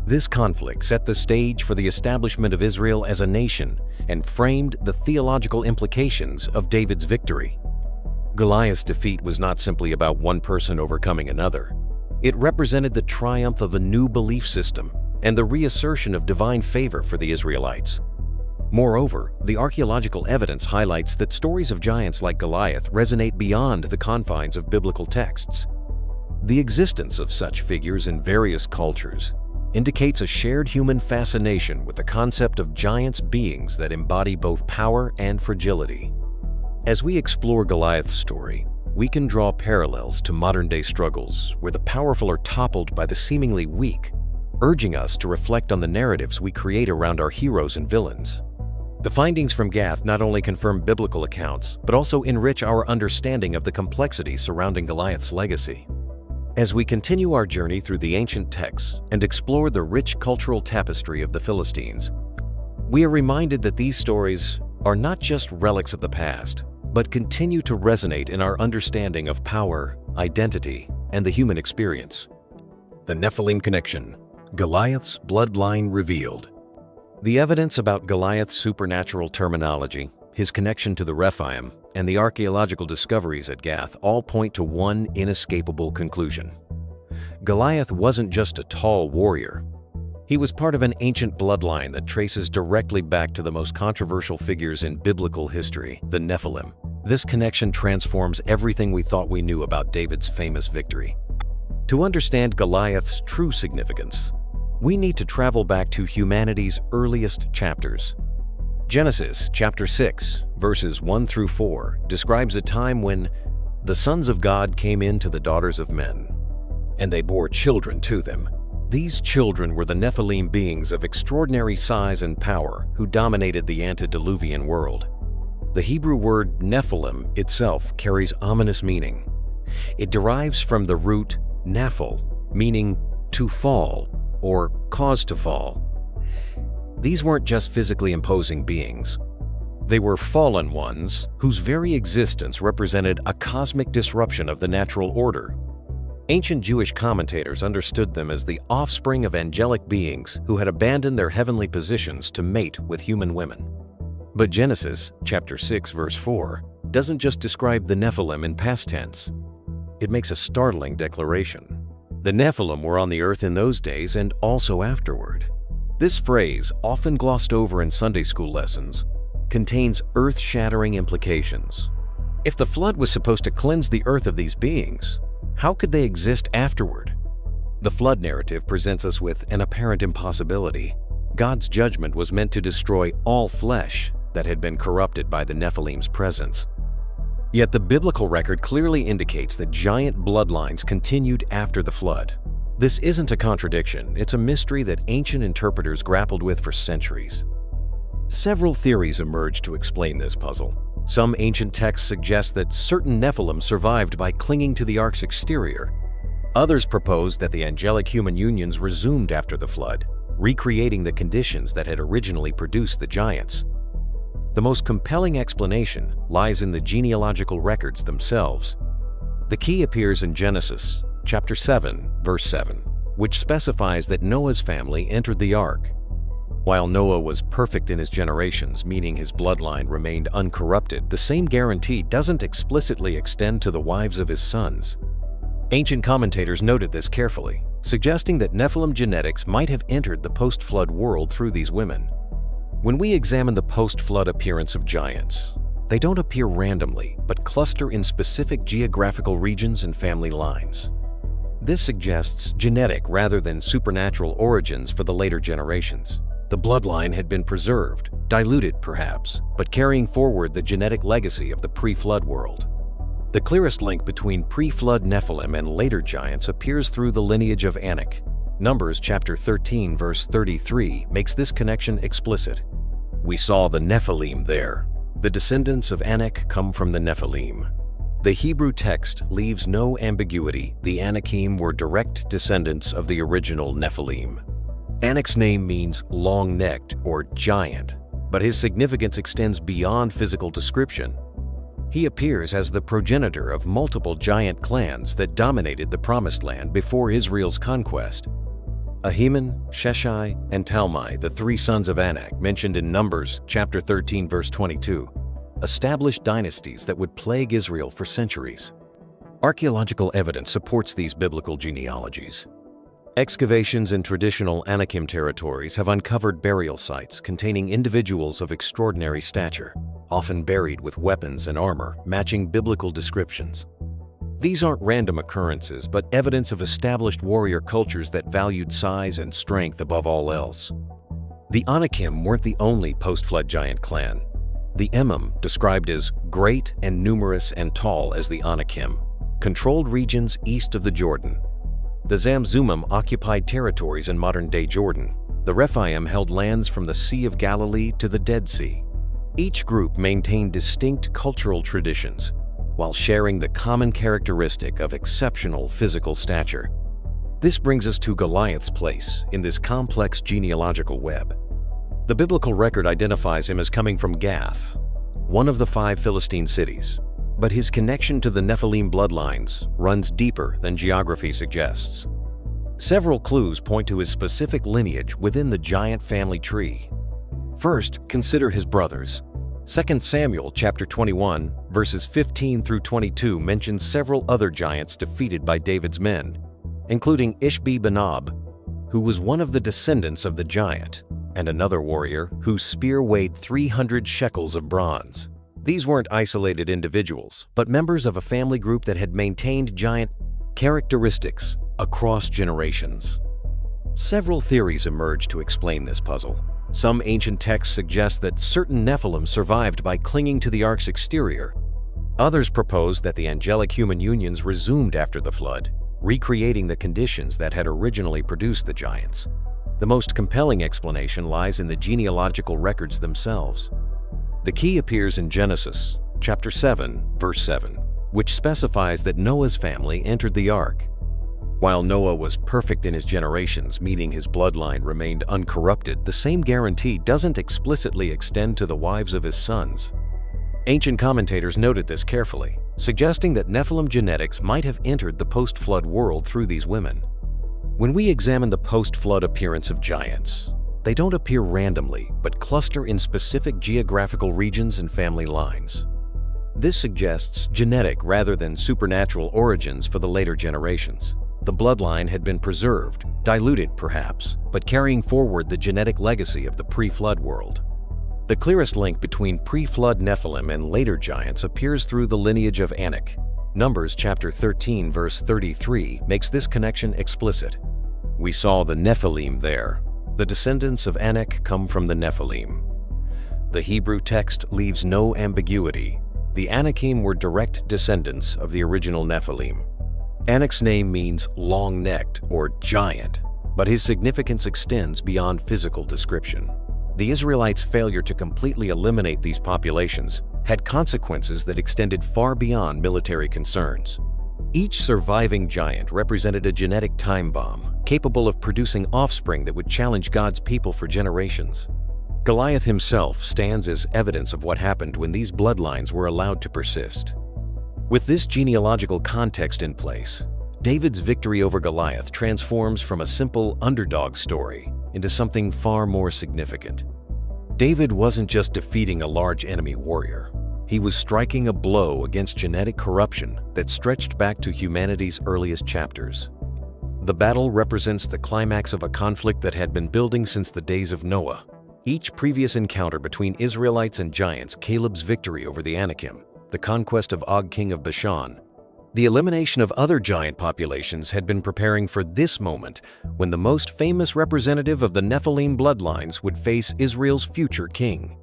This conflict set the stage for the establishment of Israel as a nation and framed the theological implications of David's victory. Goliath's defeat was not simply about one person overcoming another. It represented the triumph of a new belief system and the reassertion of divine favor for the Israelites. Moreover, the archaeological evidence highlights that stories of giants like Goliath resonate beyond the confines of biblical texts. The existence of such figures in various cultures indicates a shared human fascination with the concept of giants, beings that embody both power and fragility. As we explore Goliath's story, we can draw parallels to modern-day struggles where the powerful are toppled by the seemingly weak, urging us to reflect on the narratives we create around our heroes and villains. The findings from Gath not only confirm biblical accounts, but also enrich our understanding of the complexity surrounding Goliath's legacy. As we continue our journey through the ancient texts and explore the rich cultural tapestry of the Philistines, we are reminded that these stories are not just relics of the past, but continue to resonate in our understanding of power, identity, and the human experience. The Nephilim Connection, Goliath's bloodline revealed. The evidence about Goliath's supernatural terminology, his connection to the Rephaim, and the archaeological discoveries at Gath all point to one inescapable conclusion. Goliath wasn't just a tall warrior. He was part of an ancient bloodline that traces directly back to the most controversial figures in biblical history, the Nephilim. This connection transforms everything we thought we knew about David's famous victory. To understand Goliath's true significance, we need to travel back to humanity's earliest chapters. Genesis chapter 6, verses 1 through 4 describes a time when the sons of God came in to the daughters of men, and they bore children to them. These children were the Nephilim, beings of extraordinary size and power who dominated the antediluvian world. The Hebrew word Nephilim itself carries ominous meaning. It derives from the root nephil, meaning to fall or cause to fall. These weren't just physically imposing beings. They were fallen ones whose very existence represented a cosmic disruption of the natural order. Ancient Jewish commentators understood them as the offspring of angelic beings who had abandoned their heavenly positions to mate with human women. But Genesis chapter 6, verse 4 doesn't just describe the Nephilim in past tense. It makes a startling declaration. The Nephilim were on the earth in those days and also afterward. This phrase, often glossed over in Sunday school lessons, contains earth-shattering implications. If the flood was supposed to cleanse the earth of these beings, how could they exist afterward? The flood narrative presents us with an apparent impossibility. God's judgment was meant to destroy all flesh that had been corrupted by the Nephilim's presence. Yet the biblical record clearly indicates that giant bloodlines continued after the flood. This isn't a contradiction, it's a mystery that ancient interpreters grappled with for centuries. Several theories emerged to explain this puzzle. Some ancient texts suggest that certain Nephilim survived by clinging to the ark's exterior. Others propose that the angelic human unions resumed after the flood, recreating the conditions that had originally produced the giants. The most compelling explanation lies in the genealogical records themselves. The key appears in Genesis, chapter 7, verse 7, which specifies that Noah's family entered the ark. While Noah was perfect in his generations, meaning his bloodline remained uncorrupted, the same guarantee doesn't explicitly extend to the wives of his sons. Ancient commentators noted this carefully, suggesting that Nephilim genetics might have entered the post-flood world through these women. When we examine the post-flood appearance of giants, they don't appear randomly, but cluster in specific geographical regions and family lines. This suggests genetic rather than supernatural origins for the later generations. The bloodline had been preserved, diluted perhaps, but carrying forward the genetic legacy of the pre-flood world. The clearest link between pre-flood Nephilim and later giants appears through the lineage of Anak. Numbers chapter 13 verse 33 makes this connection explicit. We saw the Nephilim there. The descendants of Anak come from the Nephilim. The Hebrew text leaves no ambiguity. The Anakim were direct descendants of the original Nephilim. Anak's name means long-necked or giant, but his significance extends beyond physical description. He appears as the progenitor of multiple giant clans that dominated the Promised Land before Israel's conquest. Ahiman, Sheshai, and Talmai, the three sons of Anak mentioned in Numbers chapter 13 verse 22, established dynasties that would plague Israel for centuries. Archaeological evidence supports these biblical genealogies. Excavations in traditional Anakim territories have uncovered burial sites containing individuals of extraordinary stature, often buried with weapons and armor matching biblical descriptions. These aren't random occurrences, but evidence of established warrior cultures that valued size and strength above all else. The Anakim weren't the only post-flood giant clan. The Emim, described as great and numerous and tall as the Anakim, controlled regions east of the Jordan. The Zamzummim occupied territories in modern-day Jordan. The Rephaim held lands from the Sea of Galilee to the Dead Sea. Each group maintained distinct cultural traditions, while sharing the common characteristic of exceptional physical stature. This brings us to Goliath's place in this complex genealogical web. The biblical record identifies him as coming from Gath, one of the 5 Philistine cities, but his connection to the Nephilim bloodlines runs deeper than geography suggests. Several clues point to his specific lineage within the giant family tree. First, consider his brothers. 2 Samuel chapter 21, verses 15 through 22 mentions several other giants defeated by David's men, including Ishbi-Benob, who was one of the descendants of the giant, and another warrior whose spear weighed 300 shekels of bronze. These weren't isolated individuals, but members of a family group that had maintained giant characteristics across generations. Several theories emerged to explain this puzzle. Some ancient texts suggest that certain Nephilim survived by clinging to the ark's exterior. Others propose that the angelic human unions resumed after the flood, recreating the conditions that had originally produced the giants. The most compelling explanation lies in the genealogical records themselves. The key appears in Genesis, chapter 7, verse 7, which specifies that Noah's family entered the ark. While Noah was perfect in his generations, meaning his bloodline remained uncorrupted, the same guarantee doesn't explicitly extend to the wives of his sons. Ancient commentators noted this carefully, suggesting that Nephilim genetics might have entered the post-flood world through these women. When we examine the post-flood appearance of giants, they don't appear randomly, but cluster in specific geographical regions and family lines. This suggests genetic rather than supernatural origins for the later generations. The bloodline had been preserved, diluted perhaps, but carrying forward the genetic legacy of the pre-flood world. The clearest link between pre-flood Nephilim and later giants appears through the lineage of Anak. Numbers chapter 13 verse 33 makes this connection explicit. We saw the Nephilim there. The descendants of Anak come from the Nephilim. The Hebrew text leaves no ambiguity. The Anakim were direct descendants of the original Nephilim. Anak's name means long-necked or giant, but his significance extends beyond physical description. The Israelites' failure to completely eliminate these populations had consequences that extended far beyond military concerns. Each surviving giant represented a genetic time bomb, capable of producing offspring that would challenge God's people for generations. Goliath himself stands as evidence of what happened when these bloodlines were allowed to persist. With this genealogical context in place, David's victory over Goliath transforms from a simple underdog story into something far more significant. David wasn't just defeating a large enemy warrior. He was striking a blow against genetic corruption that stretched back to humanity's earliest chapters. The battle represents the climax of a conflict that had been building since the days of Noah. Each previous encounter between Israelites and giants, Caleb's victory over the Anakim, the conquest of Og king of Bashan, the elimination of other giant populations had been preparing for this moment when the most famous representative of the Nephilim bloodlines would face Israel's future king.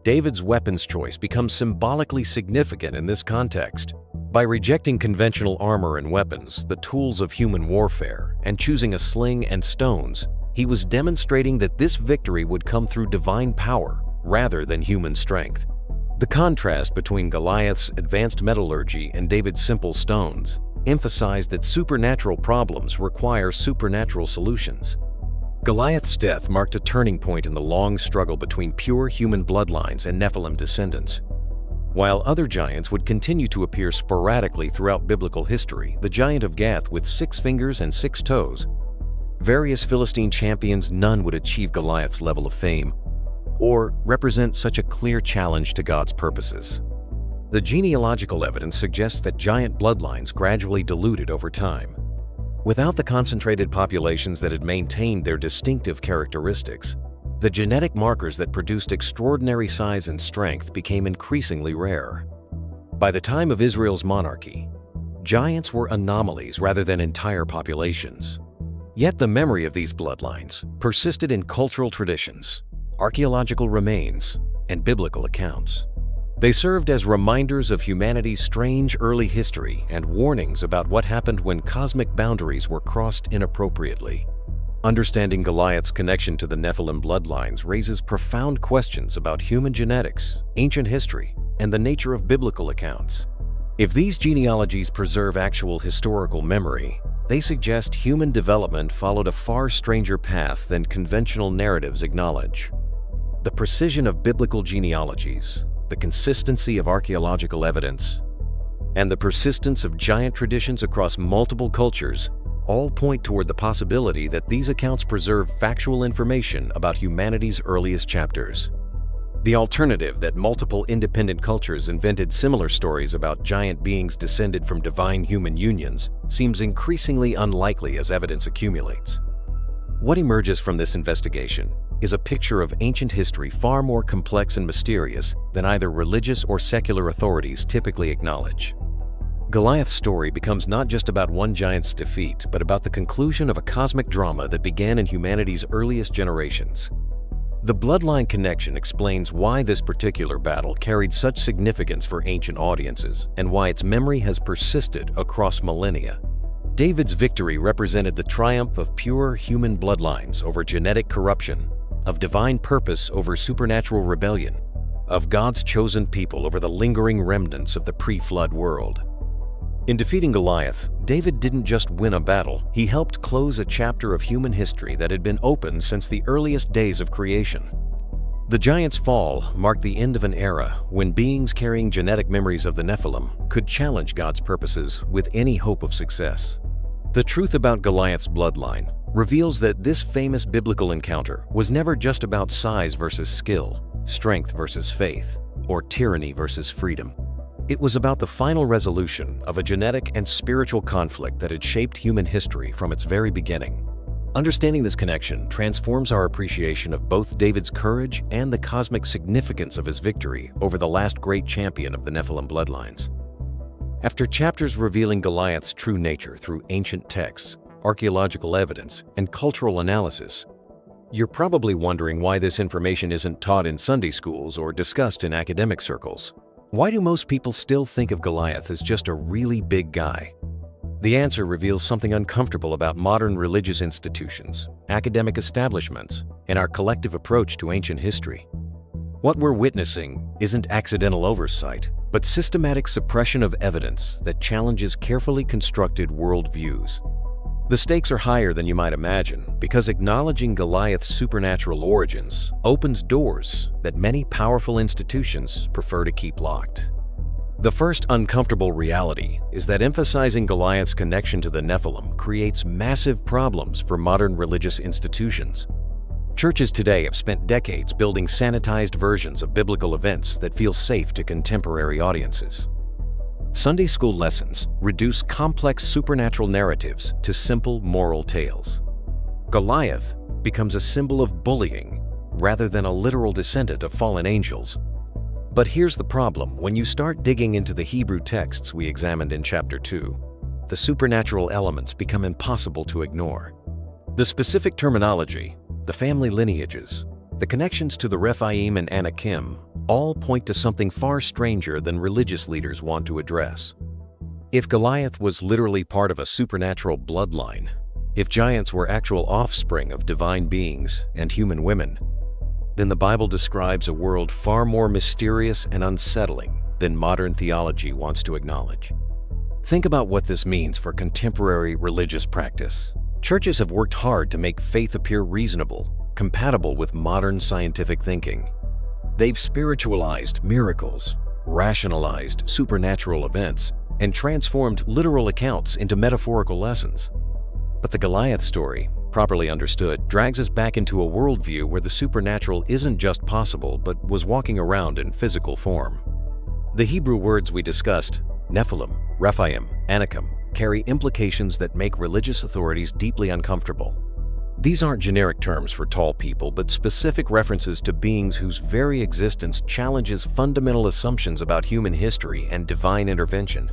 David's weapons choice becomes symbolically significant in this context. By rejecting conventional armor and weapons, the tools of human warfare, and choosing a sling and stones, he was demonstrating that this victory would come through divine power rather than human strength. The contrast between Goliath's advanced metallurgy and David's simple stones emphasized that supernatural problems require supernatural solutions. Goliath's death marked a turning point in the long struggle between pure human bloodlines and Nephilim descendants. While other giants would continue to appear sporadically throughout biblical history, the giant of Gath with 6 fingers and 6 toes, various Philistine champions, none would achieve Goliath's level of fame or represent such a clear challenge to God's purposes. The genealogical evidence suggests that giant bloodlines gradually diluted over time. Without the concentrated populations that had maintained their distinctive characteristics, the genetic markers that produced extraordinary size and strength became increasingly rare. By the time of Israel's monarchy, giants were anomalies rather than entire populations. Yet the memory of these bloodlines persisted in cultural traditions, archaeological remains, and biblical accounts. They served as reminders of humanity's strange early history and warnings about what happened when cosmic boundaries were crossed inappropriately. Understanding Goliath's connection to the Nephilim bloodlines raises profound questions about human genetics, ancient history, and the nature of biblical accounts. If these genealogies preserve actual historical memory, they suggest human development followed a far stranger path than conventional narratives acknowledge. The precision of biblical genealogies, the consistency of archaeological evidence, and the persistence of giant traditions across multiple cultures all point toward the possibility that these accounts preserve factual information about humanity's earliest chapters. The alternative, that multiple independent cultures invented similar stories about giant beings descended from divine human unions, seems increasingly unlikely as evidence accumulates. What emerges from this investigation is a picture of ancient history far more complex and mysterious than either religious or secular authorities typically acknowledge. Goliath's story becomes not just about one giant's defeat, but about the conclusion of a cosmic drama that began in humanity's earliest generations. The bloodline connection explains why this particular battle carried such significance for ancient audiences and why its memory has persisted across millennia. David's victory represented the triumph of pure human bloodlines over genetic corruption, of divine purpose over supernatural rebellion, of God's chosen people over the lingering remnants of the pre-flood world. In defeating Goliath, David didn't just win a battle, he helped close a chapter of human history that had been open since the earliest days of creation. The giant's fall marked the end of an era when beings carrying genetic memories of the Nephilim could challenge God's purposes with any hope of success. The truth about Goliath's bloodline reveals that this famous biblical encounter was never just about size versus skill, strength versus faith, or tyranny versus freedom. It was about the final resolution of a genetic and spiritual conflict that had shaped human history from its very beginning. Understanding this connection transforms our appreciation of both David's courage and the cosmic significance of his victory over the last great champion of the Nephilim bloodlines. After chapters revealing Goliath's true nature through ancient texts, archaeological evidence, and cultural analysis, you're probably wondering why this information isn't taught in Sunday schools or discussed in academic circles. Why do most people still think of Goliath as just a really big guy? The answer reveals something uncomfortable about modern religious institutions, academic establishments, and our collective approach to ancient history. What we're witnessing isn't accidental oversight, but systematic suppression of evidence that challenges carefully constructed worldviews. The stakes are higher than you might imagine because acknowledging Goliath's supernatural origins opens doors that many powerful institutions prefer to keep locked. The first uncomfortable reality is that emphasizing Goliath's connection to the Nephilim creates massive problems for modern religious institutions. Churches today have spent decades building sanitized versions of biblical events that feel safe to contemporary audiences. Sunday school lessons reduce complex supernatural narratives to simple moral tales. Goliath becomes a symbol of bullying rather than a literal descendant of fallen angels. But here's the problem: when you start digging into the Hebrew texts we examined in Chapter 2, the supernatural elements become impossible to ignore. The specific terminology, the family lineages, the connections to the Rephaim and Anakim all point to something far stranger than religious leaders want to address. If Goliath was literally part of a supernatural bloodline, if giants were actual offspring of divine beings and human women, then the Bible describes a world far more mysterious and unsettling than modern theology wants to acknowledge. Think about what this means for contemporary religious practice. Churches have worked hard to make faith appear reasonable, compatible with modern scientific thinking. They've spiritualized miracles, rationalized supernatural events, and transformed literal accounts into metaphorical lessons. But the Goliath story, properly understood, drags us back into a worldview where the supernatural isn't just possible but was walking around in physical form. The Hebrew words we discussed, Nephilim, Rephaim, Anakim, carry implications that make religious authorities deeply uncomfortable. These aren't generic terms for tall people, but specific references to beings whose very existence challenges fundamental assumptions about human history and divine intervention.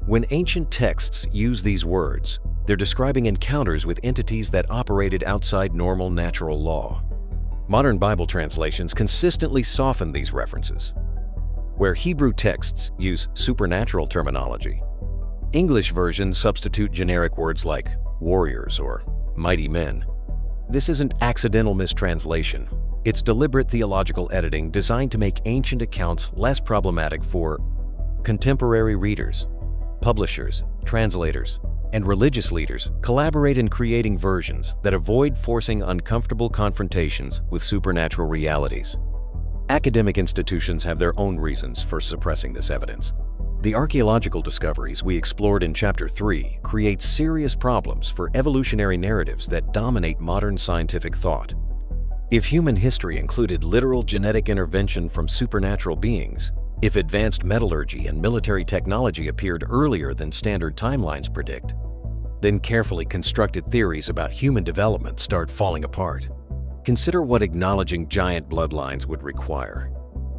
When ancient texts use these words, they're describing encounters with entities that operated outside normal natural law. Modern Bible translations consistently soften these references. Where Hebrew texts use supernatural terminology, English versions substitute generic words like warriors or mighty men. This isn't accidental mistranslation. It's deliberate theological editing designed to make ancient accounts less problematic for contemporary readers. Publishers, translators, and religious leaders collaborate in creating versions that avoid forcing uncomfortable confrontations with supernatural realities. Academic institutions have their own reasons for suppressing this evidence. The archaeological discoveries we explored in Chapter 3 create serious problems for evolutionary narratives that dominate modern scientific thought. If human history included literal genetic intervention from supernatural beings, if advanced metallurgy and military technology appeared earlier than standard timelines predict, then carefully constructed theories about human development start falling apart. Consider what acknowledging giant bloodlines would require.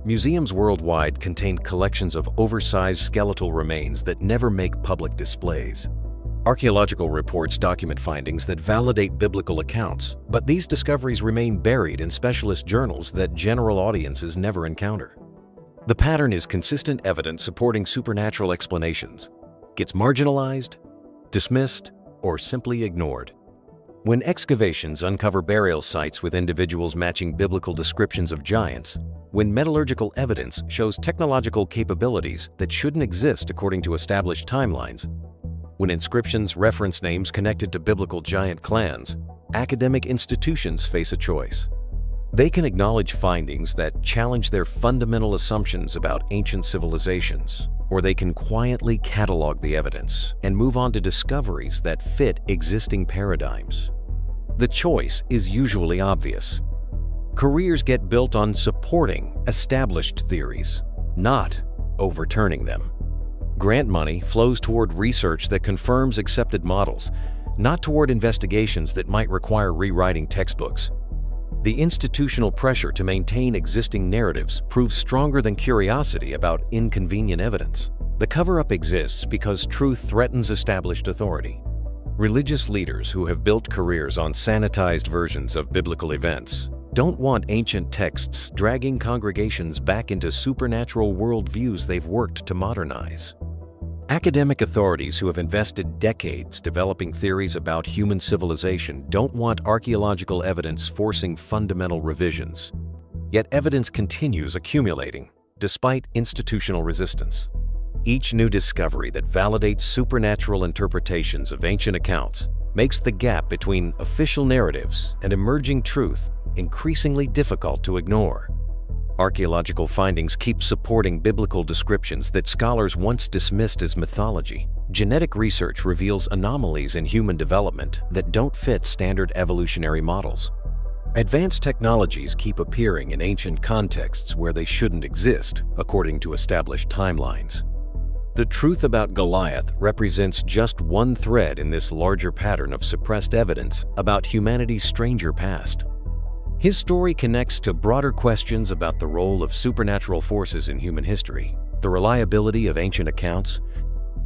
Museums worldwide contain collections of oversized skeletal remains that never make public displays. Archaeological reports document findings that validate biblical accounts, but these discoveries remain buried in specialist journals that general audiences never encounter. The pattern is consistent evidence supporting supernatural explanations gets marginalized, dismissed, or simply ignored. When excavations uncover burial sites with individuals matching biblical descriptions of giants, when metallurgical evidence shows technological capabilities that shouldn't exist according to established timelines, when inscriptions reference names connected to biblical giant clans, academic institutions face a choice. They can acknowledge findings that challenge their fundamental assumptions about ancient civilizations, or they can quietly catalog the evidence and move on to discoveries that fit existing paradigms. The choice is usually obvious. Careers get built on supporting established theories, not overturning them. Grant money flows toward research that confirms accepted models, not toward investigations that might require rewriting textbooks. The institutional pressure to maintain existing narratives proves stronger than curiosity about inconvenient evidence. The cover-up exists because truth threatens established authority. Religious leaders who have built careers on sanitized versions of biblical events don't want ancient texts dragging congregations back into supernatural worldviews they've worked to modernize. Academic authorities who have invested decades developing theories about human civilization don't want archaeological evidence forcing fundamental revisions. Yet evidence continues accumulating, despite institutional resistance. Each new discovery that validates supernatural interpretations of ancient accounts makes the gap between official narratives and emerging truth increasingly difficult to ignore. Archaeological findings keep supporting biblical descriptions that scholars once dismissed as mythology. Genetic research reveals anomalies in human development that don't fit standard evolutionary models. Advanced technologies keep appearing in ancient contexts where they shouldn't exist, according to established timelines. The truth about Goliath represents just one thread in this larger pattern of suppressed evidence about humanity's stranger past. His story connects to broader questions about the role of supernatural forces in human history, the reliability of ancient accounts,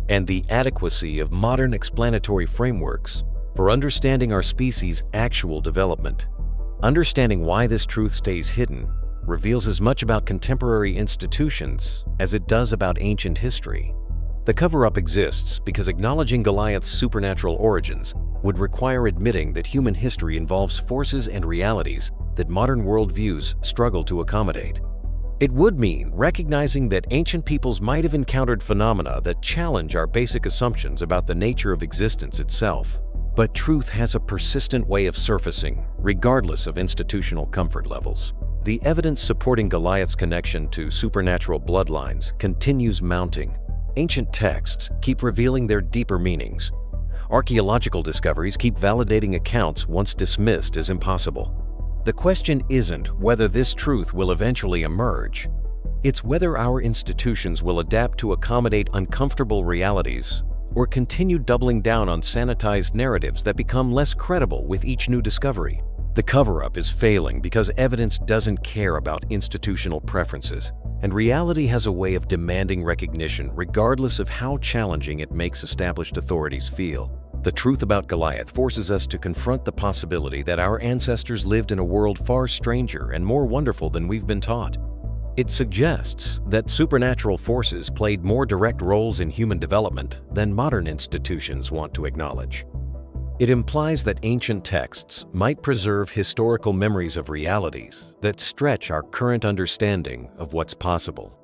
and the adequacy of modern explanatory frameworks for understanding our species' actual development. Understanding why this truth stays hidden reveals as much about contemporary institutions as it does about ancient history. The cover-up exists because acknowledging Goliath's supernatural origins would require admitting that human history involves forces and realities that modern worldviews struggle to accommodate. It would mean recognizing that ancient peoples might have encountered phenomena that challenge our basic assumptions about the nature of existence itself. But truth has a persistent way of surfacing, regardless of institutional comfort levels. The evidence supporting Goliath's connection to supernatural bloodlines continues mounting. Ancient texts keep revealing their deeper meanings. Archaeological discoveries keep validating accounts once dismissed as impossible. The question isn't whether this truth will eventually emerge. It's whether our institutions will adapt to accommodate uncomfortable realities or continue doubling down on sanitized narratives that become less credible with each new discovery. The cover-up is failing because evidence doesn't care about institutional preferences, and reality has a way of demanding recognition regardless of how challenging it makes established authorities feel. The truth about Goliath forces us to confront the possibility that our ancestors lived in a world far stranger and more wonderful than we've been taught. It suggests that supernatural forces played more direct roles in human development than modern institutions want to acknowledge. It implies that ancient texts might preserve historical memories of realities that stretch our current understanding of what's possible.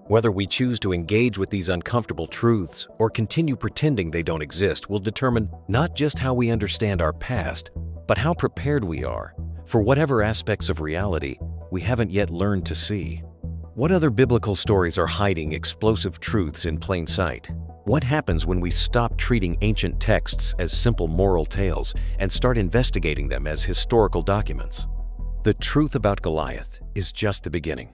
Whether we choose to engage with these uncomfortable truths or continue pretending they don't exist will determine not just how we understand our past, but how prepared we are for whatever aspects of reality we haven't yet learned to see. What other biblical stories are hiding explosive truths in plain sight? What happens when we stop treating ancient texts as simple moral tales and start investigating them as historical documents? The truth about Goliath is just the beginning.